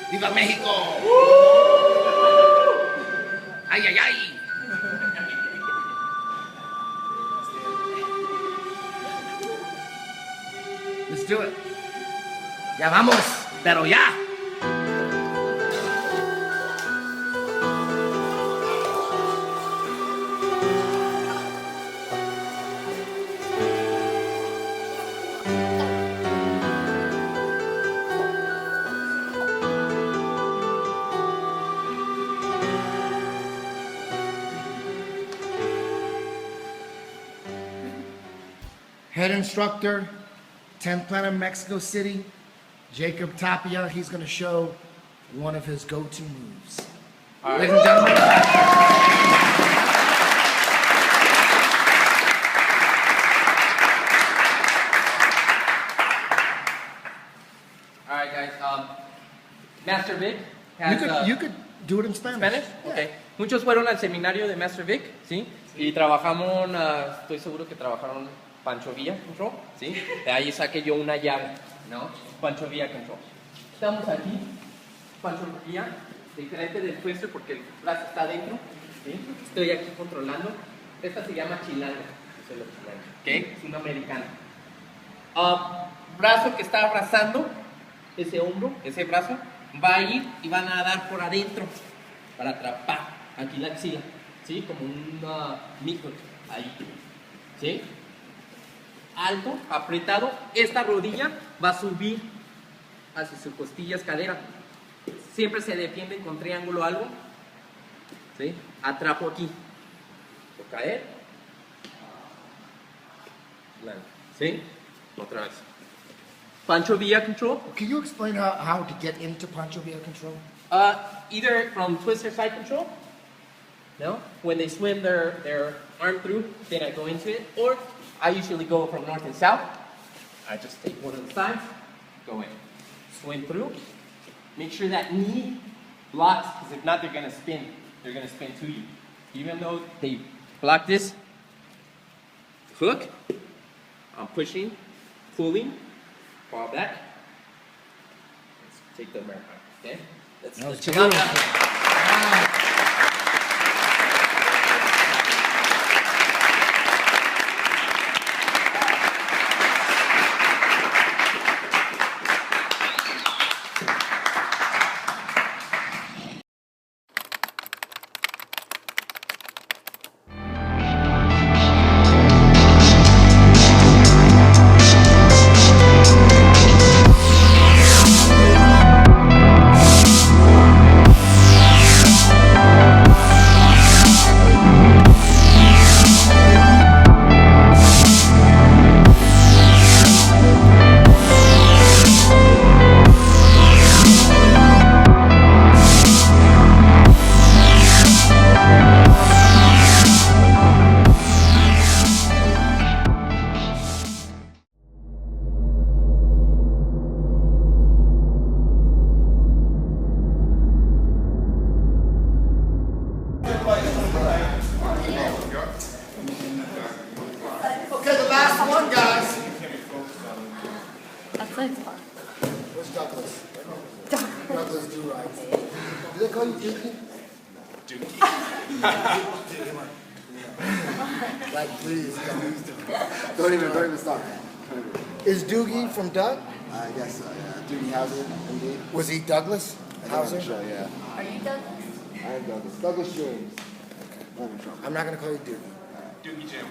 S3: ¡Viva México! ¡Ay, ay, ay! Let's do it. Ya vamos, pero ya. Head instructor, 10th Planet Mexico City, Jacob Tapia. He's going to show one of his go-to moves. Ladies and gentlemen.
S17: All right, guys. Master Vic has,
S3: You could do it in Spanish.
S17: Spanish? Okay. Muchos fueron al seminario de Master Vic, ¿sí? Y trabajamos, estoy seguro que trabajaron Pancho Villa Control, ¿sí? De ahí saqué yo una llave, ¿no? Pancho Villa Control. Estamos aquí, Pancho Villa, diferente del twister porque el brazo está adentro, ¿sí? Estoy aquí controlando. Esta se llama chilanga, eso es lo chilanga, ¿ok? Es una americana. Brazo que está abrazando, ese hombro, ese brazo, va a ir y van a dar por adentro para atrapar aquí la axila, ¿sí? Como un micro, ahí, ¿sí? Alto, apretado, esta rodilla va a subir hacia sus costillas, cadera. Siempre se defiende con triángulo algo, ¿sí? Atrapo aquí, por caer, ¿sí? Otra vez. Pancho Villa Control.
S3: Can you explain how to get into Pancho Villa Control?
S17: Either from twister side control, no? When they swim their arm through, then I go into it. Or I usually go from north and south. I just take one of the sides, go in. Swim through. Make sure that knee blocks, because if not, they're going to spin. They're going to spin to you. Even though they block this hook, I'm pushing pulling, fall back. Let's take the American. Okay? Let's chill out.
S3: Okay, the last one, guys.
S18: That's like fun.
S3: Where's Douglas? Douglas do right. Do they call you Dookie? Dookie. Like, please, don't even start. Is Doogie from Doug?
S19: I guess so, yeah. Doogie Howser, indeed.
S3: Was he Douglas Hauser?
S19: Sure, yeah.
S18: Are you Douglas?
S19: I am Douglas. Douglas James.
S3: I'm not going to call you Doogie.
S10: Doogie Jim.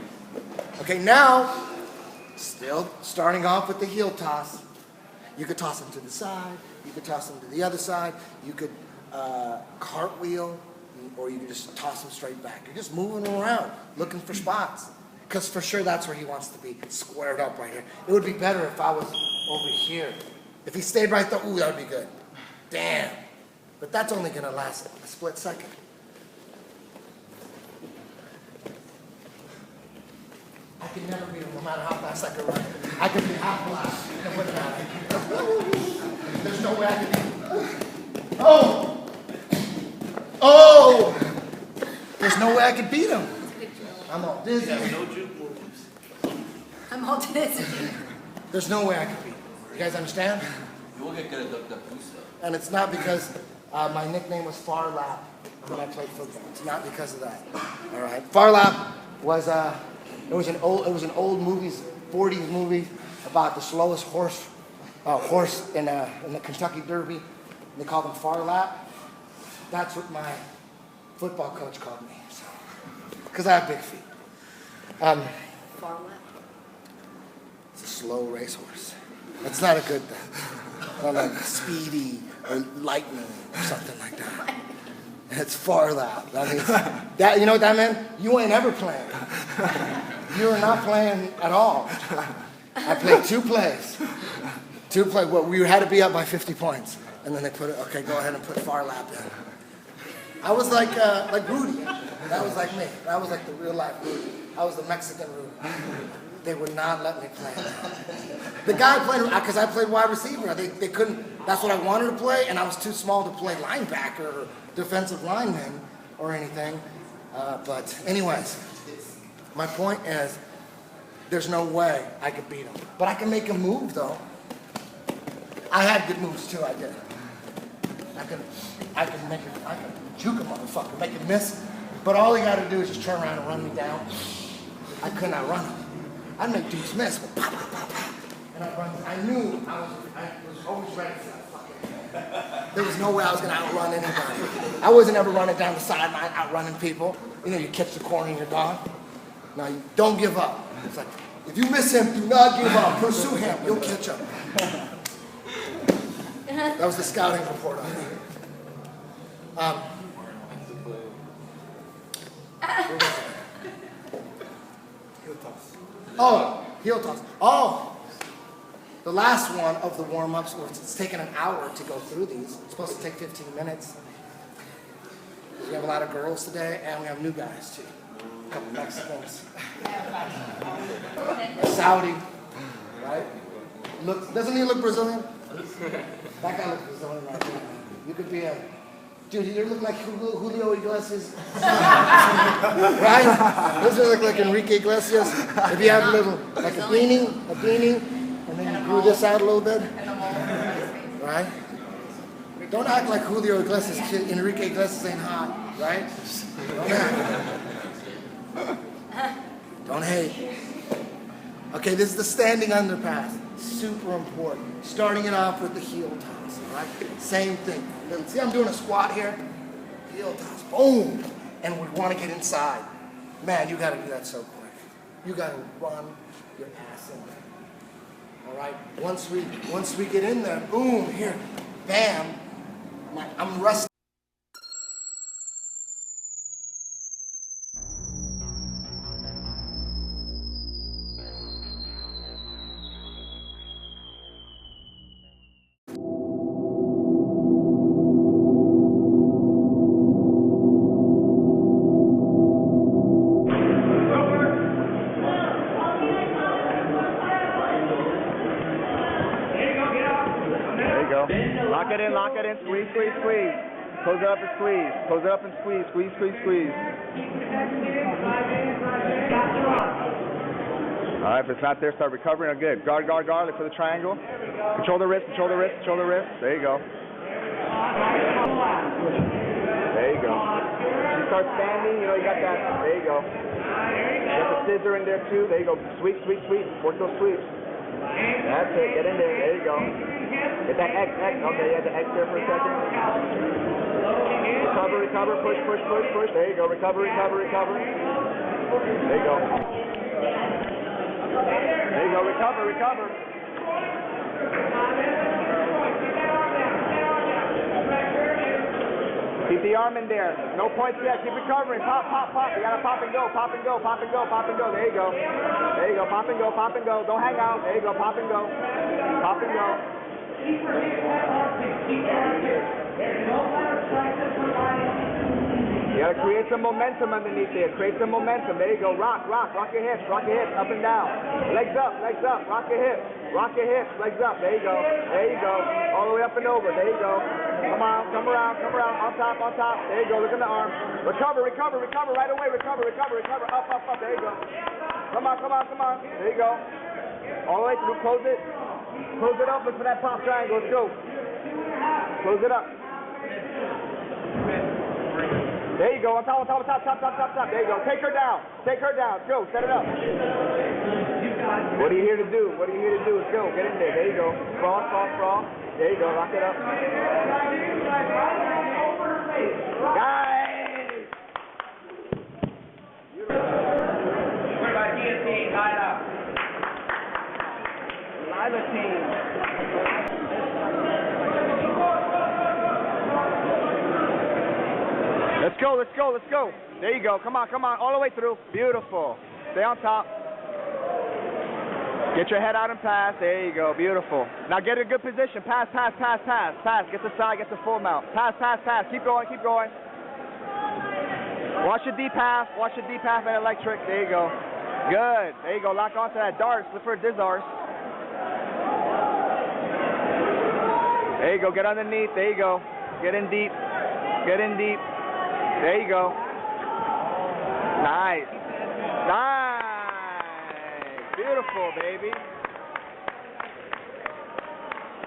S3: Okay, now, still starting off with the heel toss. You could toss him to the side. You could toss him to the other side. You could cartwheel, or you could just toss him straight back. You're just moving him around, looking for spots. Because for sure that's where he wants to be, squared up right here. It would be better if I was over here. If he stayed right there, ooh, that would be good. Damn. But that's only going to last a split second. I can never beat him, no matter how fast I can run. I could be half lap and win it. There's no way I can beat him. Oh! Oh! There's no way I can beat him. I'm all dizzy.
S18: I'm all dizzy.
S3: There's no way I can beat him. You guys understand?
S17: You will get good at the boost though.
S3: And it's not because my nickname was Far Lap when I played football. It's not because of that. All right. Far Lap was it was an old movies, 40s movie about the slowest horse in the Kentucky Derby. They called him Far Lap. That's what my football coach called me. Because I have big feet.
S18: Far lap.
S3: It's a slow racehorse. It's not a good thing. Not like Speedy or Lightning or something like that. And it's Far Lap. That means that, you know what that meant? You ain't ever playing. You are not playing at all. I played two plays. Well, we had to be up by 50 points. And then they put it, okay, go ahead and put Far Lap in. I was like Rudy. That was like me. That was like the real life Rudy. I was the Mexican Rudy. They would not let me play. The guy played, because I played wide receiver. They couldn't, that's what I wanted to play, and I was too small to play linebacker or defensive lineman or anything. But anyways, my point is, there's no way I could beat him. But I can make him move, though. I had good moves, too, I did. I can make him, I can juke a motherfucker, make him miss. But all he got to do is just turn around and run me down. I could not run him. I'd make dudes miss, but pop, pop, pop, pop. And I'd run. I knew I was always ready for that fucking. There was no way I was going to outrun anybody. I wasn't ever running down the sideline, outrunning people. You know, you catch the corner and you're gone. Now, you don't give up. It's like, if you miss him, do not give up. Pursue him. You'll catch up. That was the scouting report on me. Heel toss. Oh, the last one of the warm-ups, it's taken an hour to go through these. It's supposed to take 15 minutes. We have a lot of girls today, and we have new guys, too. A couple Mexicans. A Saudi, right? Doesn't he look Brazilian? That guy looks Brazilian right there. You could be a... Dude, you look like Julio Iglesias. Right? Doesn't look like Enrique Iglesias. If you have a little, like a beanie, and then grew this out a little bit. Right? Don't act like Julio Iglesias, Enrique Iglesias ain't hot, right? Don't act. Don't hate. Okay, this is the standing underpass. Super important. Starting it off with the heel toss, all right? Same thing. See, I'm doing a squat here. Heel toss, boom. And we want to get inside. Man, you got to do that so quick. You got to run your ass in there. All right? Once we get in there, boom, here, bam. I'm rusty.
S15: Lock it in, squeeze, squeeze, squeeze. Close it up and squeeze. Close it up and squeeze, squeeze, squeeze, squeeze. All right, if it's not there, start recovering. Oh, good. Guard, guard, guard. Look for the triangle. Control the wrist, control the wrist, control the wrist. There you go. There you go. You start standing, you know, you got that. There you go. You got the scissor in there too. There you go. Sweep, sweep, sweep. Work those sweeps. That's it. Get in there. There you go. Get that X, X. Okay, you had the X there for a second. Recover, recover, push, push, push, push. There you go. Recover, recover, recover. There you go. There you go. Recover, recover. Keep the arm in there. No points yet. Keep recovering. Pop, pop, pop. You gotta pop and go. Pop and go. Pop and go. Pop and go. There you go. There you go. Pop and go. Pop and go. Don't hang out. There you go. Pop and go. Pop and go. You gotta create some momentum underneath there. Create some momentum. There you go. Rock, rock, rock your hips, up and down. Legs up, rock your hips, legs up. There you go. There you go. All the way up and over. There you go. Come on, come around, on top, on top. There you go. Look at the arm. Recover, recover, recover right away. Recover, recover, recover. Up, up, up. There you go. Come on, come on, come on. There you go. All the way through. Close it. Close it up. Look for that pop triangle. Let's go. Close it up. There you go. On top, on top, on top, top, top, top, top. There you go. Take her down. Take her down. Go. Set it up. What are you here to do? What are you here to do? Let's go. Get in there. There you go. Sprawl, sprawl, sprawl. There you go. Lock it up. Guys! Lila team. Let's go, let's go, let's go. There you go. Come on, come on. All the way through. Beautiful. Stay on top. Get your head out and pass. There you go. Beautiful. Now get in a good position. Pass, pass, pass, pass. Pass. Get the side, get the full mount. Pass, pass, pass. Keep going, keep going. Watch your deep half. Watch your deep half and electric. There you go. Good. There you go. Lock onto that darts. Look for a disarce. There you go. Get underneath. There you go. Get in deep. Get in deep. There you go. Nice. Nice. Beautiful, baby.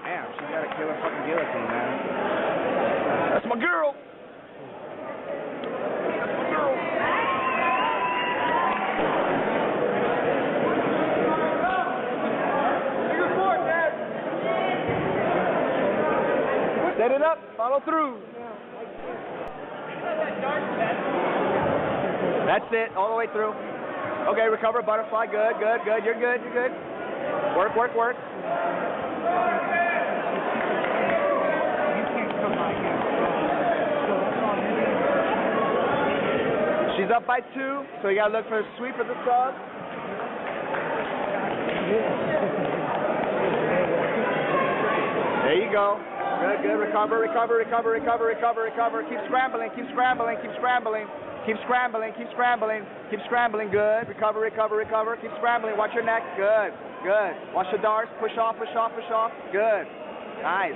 S15: Damn, she's got a killer fucking guillotine, man. That's my girl. That's my girl. Set it up. Follow through. That's it, all the way through. Okay, recover, butterfly, good, good, good. You're good, you're good. Work, work, work. She's up by 2, so you gotta look for a sweep of the sub. There you go. Good, good. Recover, recover, recover, recover, recover, recover. Keep scrambling, keep scrambling, keep scrambling. Keep scrambling, keep scrambling, keep scrambling. Good. Recover, recover, recover. Keep scrambling. Watch your neck. Good, good. Watch the darts. Push off, push off, push off. Good. Nice.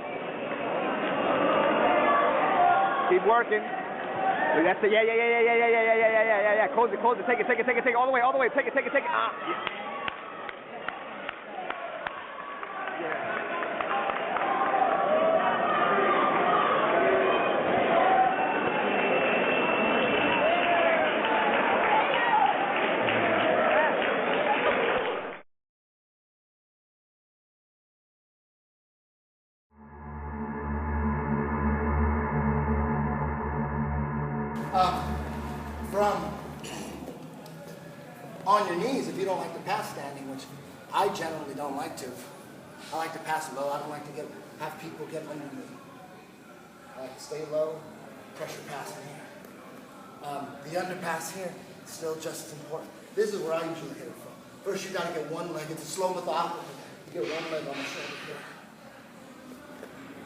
S15: Keep working. That's it. Yeah, yeah, yeah, yeah, yeah, yeah, yeah, yeah, yeah, yeah, yeah. Close it, close it. Take it, take it, take it, take it. All the way, all the way. Take it, take it, take it. Ah.
S3: From on your knees, if you don't like to pass standing, which I generally don't like to. I like to pass low. I don't like to have people get under me. I like to stay low, pressure pass in here. The underpass here, still just as important. This is where I usually hit it from. First, you got to get one leg. It's a slow methodical. You get one leg on the shoulder here.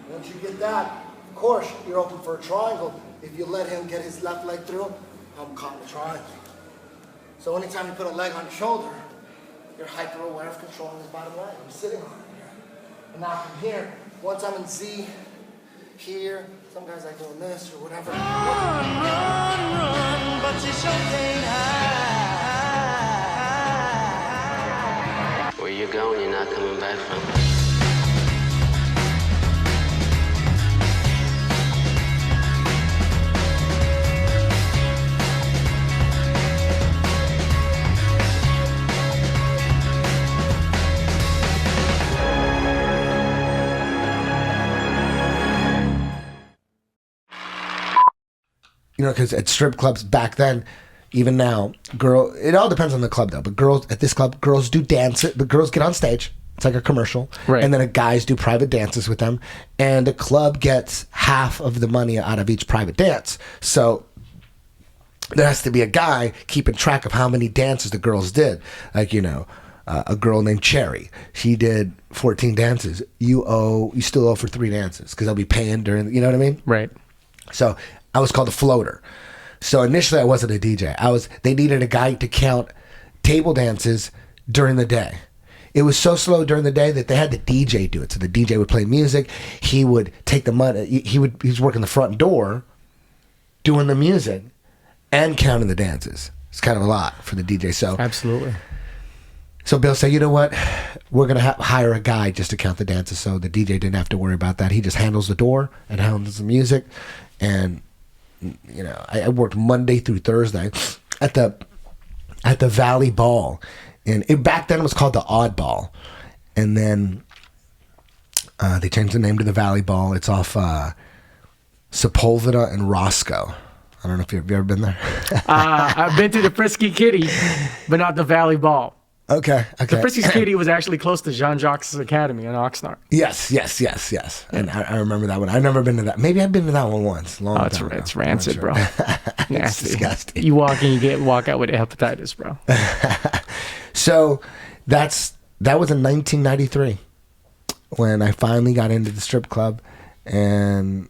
S3: Once you get that, of course, you're open for a triangle. If you let him get his left leg through, I'm caught in a triangle. So anytime you put a leg on your shoulder, you're hyper aware of controlling his bottom leg. I'm sitting on it here. And now from here, once I'm in Z, here, some guys like doing this or whatever.
S6: Run, but you sure can't hide.
S20: Where you're going, you're not coming back from.
S3: You know, because at strip clubs back then, even now, it all depends on the club though, but girls at this club, girls do dance it, but girls get on stage. It's like a commercial.
S21: Right.
S3: And then guys do private dances with them. And the club gets half of the money out of each private dance. So there has to be a guy keeping track of how many dances the girls did. Like, you know, a girl named Cherry. She did 14 dances. You still owe for 3 dances because they'll be paying during, you know what I mean?
S21: Right.
S3: So I was called a floater. So initially I wasn't a DJ. They needed a guy to count table dances during the day. It was so slow during the day that they had the DJ do it. So the DJ would play music. He would take the money. He was working the front door, doing the music, and counting the dances. It's kind of a lot for the DJ. So
S21: absolutely.
S3: So Bill said, you know what? We're going to hire a guy just to count the dances. So the DJ didn't have to worry about that. He just handles the door and handles the music. And, you know, I worked Monday through Thursday at the Valley Ball. And back then it was called the Odd Ball. And then they changed the name to the Valley Ball. It's off Sepulveda and Roscoe. I don't know if you've ever been there.
S21: I've been to the Frisky Kitty, but not the Valley Ball.
S3: Okay.
S21: The Frisky Kitty was actually close to Jean-Jacques' Academy in Oxnard.
S3: Yes. And I remember that one. I've never been to that. Maybe I've been to that one once.
S21: It's rancid,
S3: sure.
S21: bro.
S3: It's
S21: Nasty.
S3: disgusting.
S21: You walk in, you walk out with hepatitis, bro.
S3: So that was in 1993 when I finally got into the strip club, and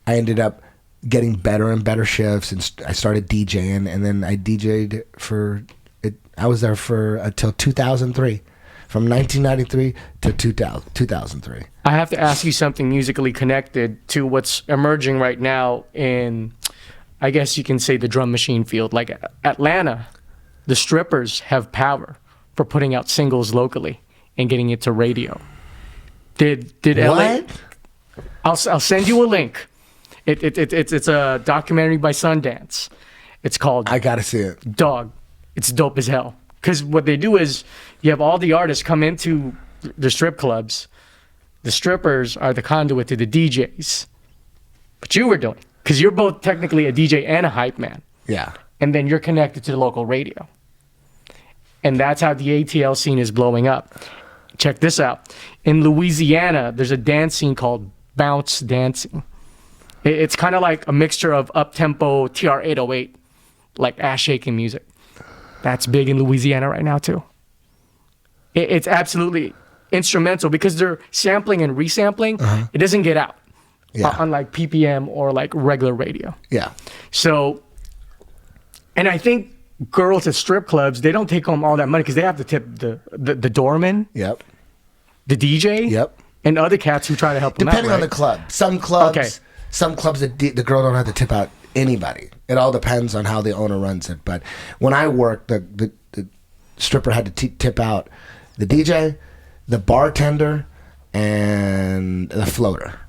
S3: I ended up getting better and better shifts, and I started DJing, and then I DJ'd I was there until 2003, from 1993 to 2003.
S21: I have to ask you something musically connected to what's emerging right now in, I guess you can say, the drum machine field. Like Atlanta, the strippers have power for putting out singles locally and getting it to radio. Did LA? I'll send you a link. It's a documentary by Sundance. It's called
S3: I Gotta See It.
S21: Dog. It's dope as hell. Because what they do is you have all the artists come into the strip clubs. The strippers are the conduit to the DJs. But you were doing, because you're both technically a DJ and a hype man.
S3: Yeah.
S21: And then you're connected to the local radio. And that's how the ATL scene is blowing up. Check this out. In Louisiana, there's a dance scene called bounce dancing. It's kind of like a mixture of up-tempo TR-808, like ass-shaking music. That's big in Louisiana right now, too. It's absolutely instrumental because they're sampling and resampling. Uh-huh. It doesn't get out, unlike PPM or like regular radio.
S3: Yeah.
S21: So, and I think girls at strip clubs, they don't take home all that money because they have to tip the doorman.
S3: Yep.
S21: The DJ.
S3: Yep.
S21: And other cats who try to help them out.
S3: Depending on the club. Some clubs, the girl don't have to tip out anybody. It all depends on how the owner runs it. But when I worked, the stripper had to tip out the DJ, the bartender, and the floater.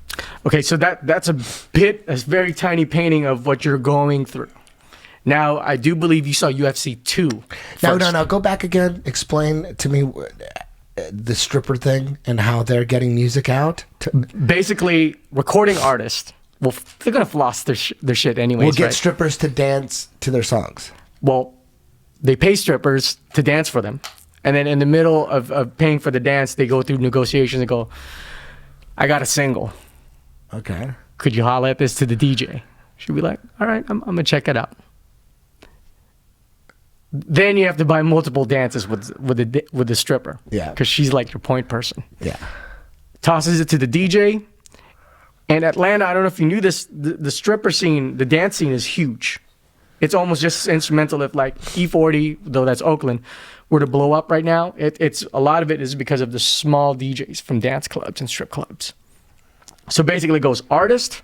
S21: Okay, so that's a very tiny painting of what you're going through. Now, I do believe you saw UFC 2 first.
S3: No. Go back again. Explain to me the stripper thing and how they're getting music out.
S21: Basically, recording artists. Well, they're gonna floss their shit anyways.
S3: We'll get
S21: right?
S3: strippers to dance to their songs.
S21: Well, they pay strippers to dance for them, and then in the middle of paying for the dance, they go through negotiations and go, "I got a single.
S3: Okay.
S21: Could you holler at this to the DJ?" She'll be like, "All right, I'm gonna check it out." Then you have to buy multiple dances with the stripper.
S3: Yeah.
S21: Because she's like your point person.
S3: Yeah.
S21: Tosses it to the DJ. And Atlanta, I don't know if you knew this, the stripper scene, the dance scene is huge. It's almost just instrumental if like E40, though that's Oakland, were to blow up right now. It's a lot of it is because of the small DJs from dance clubs and strip clubs. So basically it goes artist,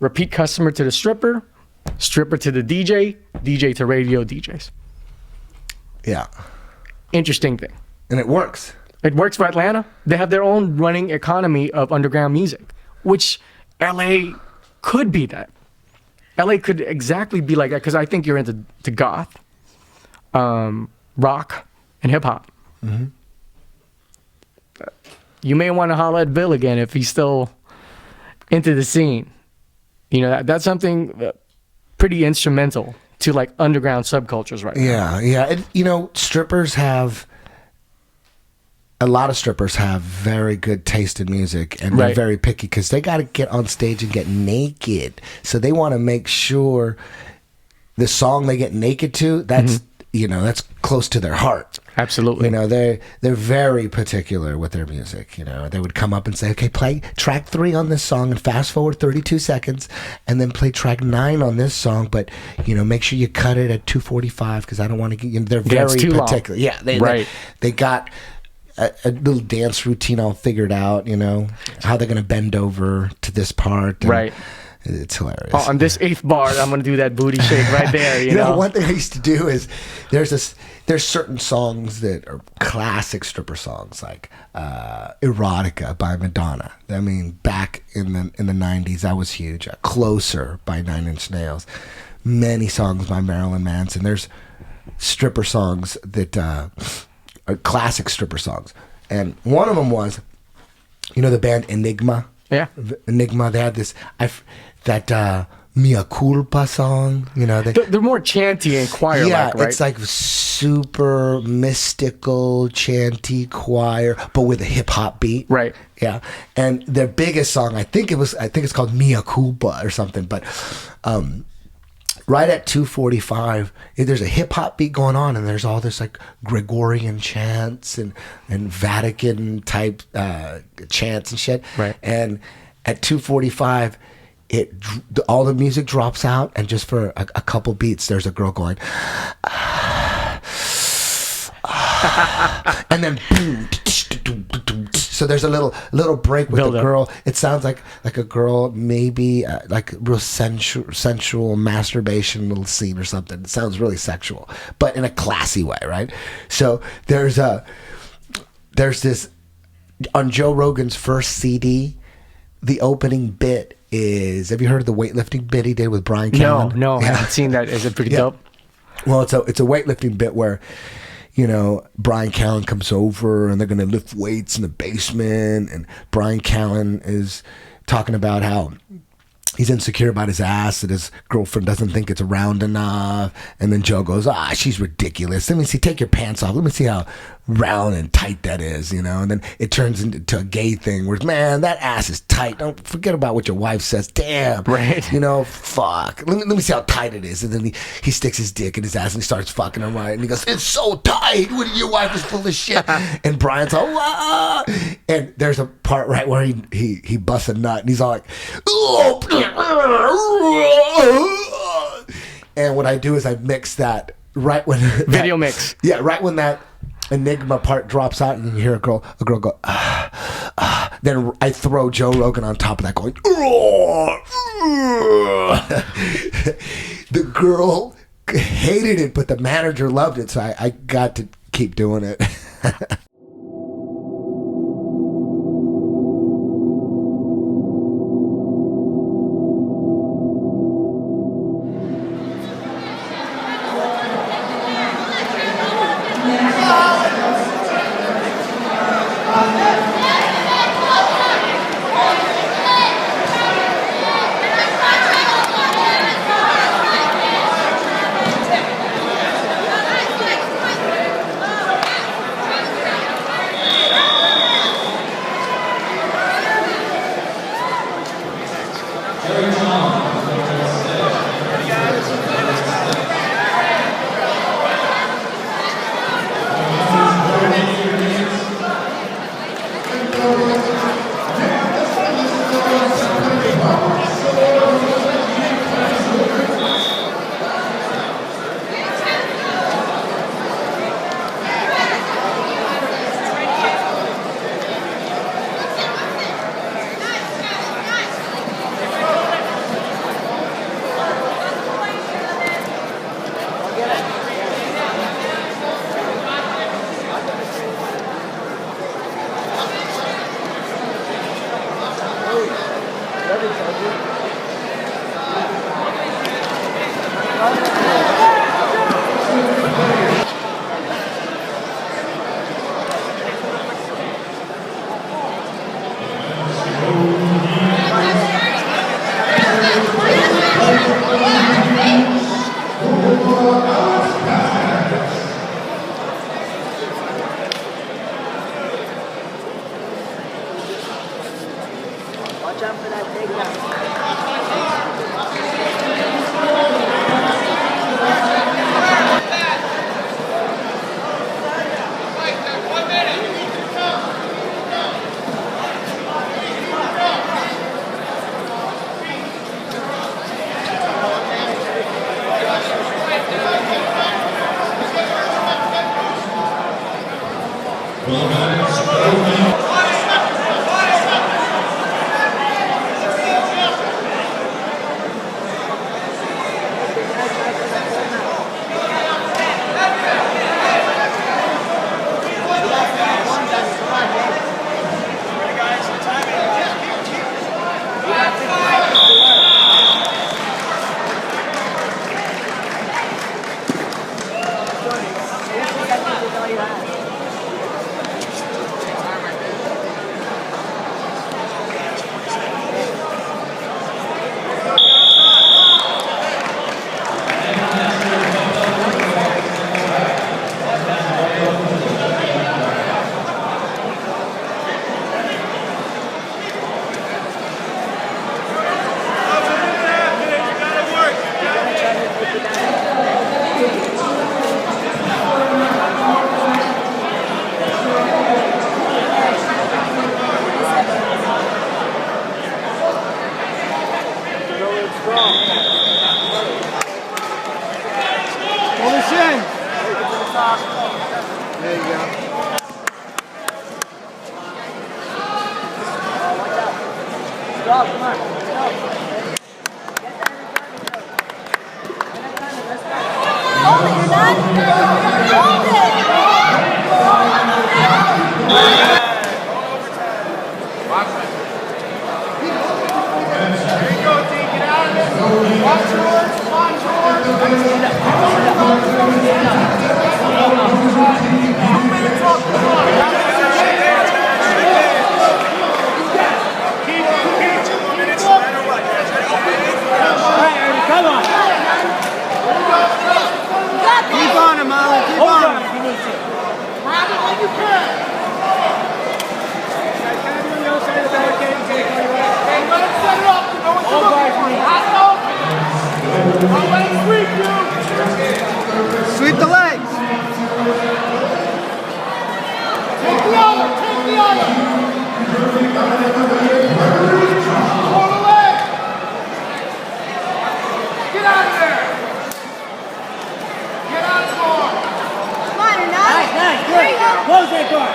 S21: repeat customer to the stripper to the DJ, DJ to radio DJs.
S3: Yeah.
S21: Interesting thing.
S3: And it works.
S21: It works for Atlanta. They have their own running economy of underground music, which LA could be that. LA could exactly be like that because I think you're into goth, rock, and hip hop.
S3: Mm-hmm.
S21: You may want to holler at Bill again if he's still into the scene. You know, that's something pretty instrumental to like underground subcultures right now.
S3: Yeah. And, you know, a lot of strippers have very good taste in music, and they're very picky because they got to get on stage and get naked. So they want to make sure the song they get naked to, that's that's close to their heart.
S21: Absolutely.
S3: You know, they're very particular with their music. You know, they would come up and say, okay, play track 3 on this song and fast forward 32 seconds, and then play track 9 on this song, but make sure you cut it at 2:45 because I don't want to get. They're very particular. Yeah, they got a little dance routine all figured out. How they're gonna bend over to this part.
S21: Right.
S3: It's hilarious.
S21: On this 8th bar, I'm gonna do that booty shake right there. You know,
S3: one thing I used to do is there's certain songs that are classic stripper songs, like "Erotica" by Madonna. I mean, back in the 90s, that was huge. "Closer" by 9 Inch Nails. Many songs by Marilyn Manson. There's stripper songs that are classic stripper songs, and one of them was, the band Enigma.
S21: Yeah,
S3: Enigma. They had this Mia Culpa song.
S21: They're more chanty and choir.
S3: Yeah,
S21: right?
S3: It's like super mystical chanty choir, but with a hip hop beat.
S21: Right.
S3: Yeah, and their biggest song, I think it's called Mia Culpa or something, but right at 2:45, there's a hip hop beat going on, and there's all this like Gregorian chants and Vatican type chants and shit.
S21: Right.
S3: And at 2:45, all the music drops out, and just for a couple beats, there's a girl going, and then boom. So there's a little break with the girl. It sounds like a girl, maybe like real sensual masturbation little scene or something. It sounds really sexual, but in a classy way, right? So there's this on Joe Rogan's first CD. The opening bit is, have you heard of the weightlifting bit he did with Brian Callen?
S21: No, I haven't seen that. Is it pretty dope?
S3: Well, it's a weightlifting bit where, Brian Callen comes over and they're going to lift weights in the basement, and Brian Callen is talking about how he's insecure about his ass, that his girlfriend doesn't think it's round enough. And then Joe goes, she's ridiculous. Let me see, take your pants off. Let me see how round and tight that is, And then it turns into a gay thing where, man, that ass is tight. Don't forget about what your wife says. Damn.
S21: Right.
S3: Fuck. Let me see how tight it is. And then he sticks his dick in his ass and he starts fucking her right. And he goes, it's so tight. Your wife is full of shit. And Brian's all, ah. And there's a part right where he busts a nut and he's all like, oh. And what I do is I mix that right when
S21: video mix.
S3: Yeah, right when that Enigma part drops out and you hear a girl go, then I throw Joe Rogan on top of that going, the girl hated it, but the manager loved it, so I got to keep doing it.
S9: Watch out for that takedown.
S3: Pull the shin. There you go.
S9: Stop, come on. Stop.
S18: Hold it, you're done? Hold it!
S3: There you go, T. Get out of this. Watch yours. Watch yours. 2 minutes off the clock. Keep 2 more minutes no matter what. All right, Ernie, come on. Keep on him, Molly. Keep on him. Grab it when you can. Hey, let him set it up. You know what you're looking for. Hot dog. Don't let him sweep you. Sweep the legs. Take the other. Take the other. Pull the leg. Get out of there. Get out of the door.
S18: Come on, you're not.
S9: Nice, good. Close that door.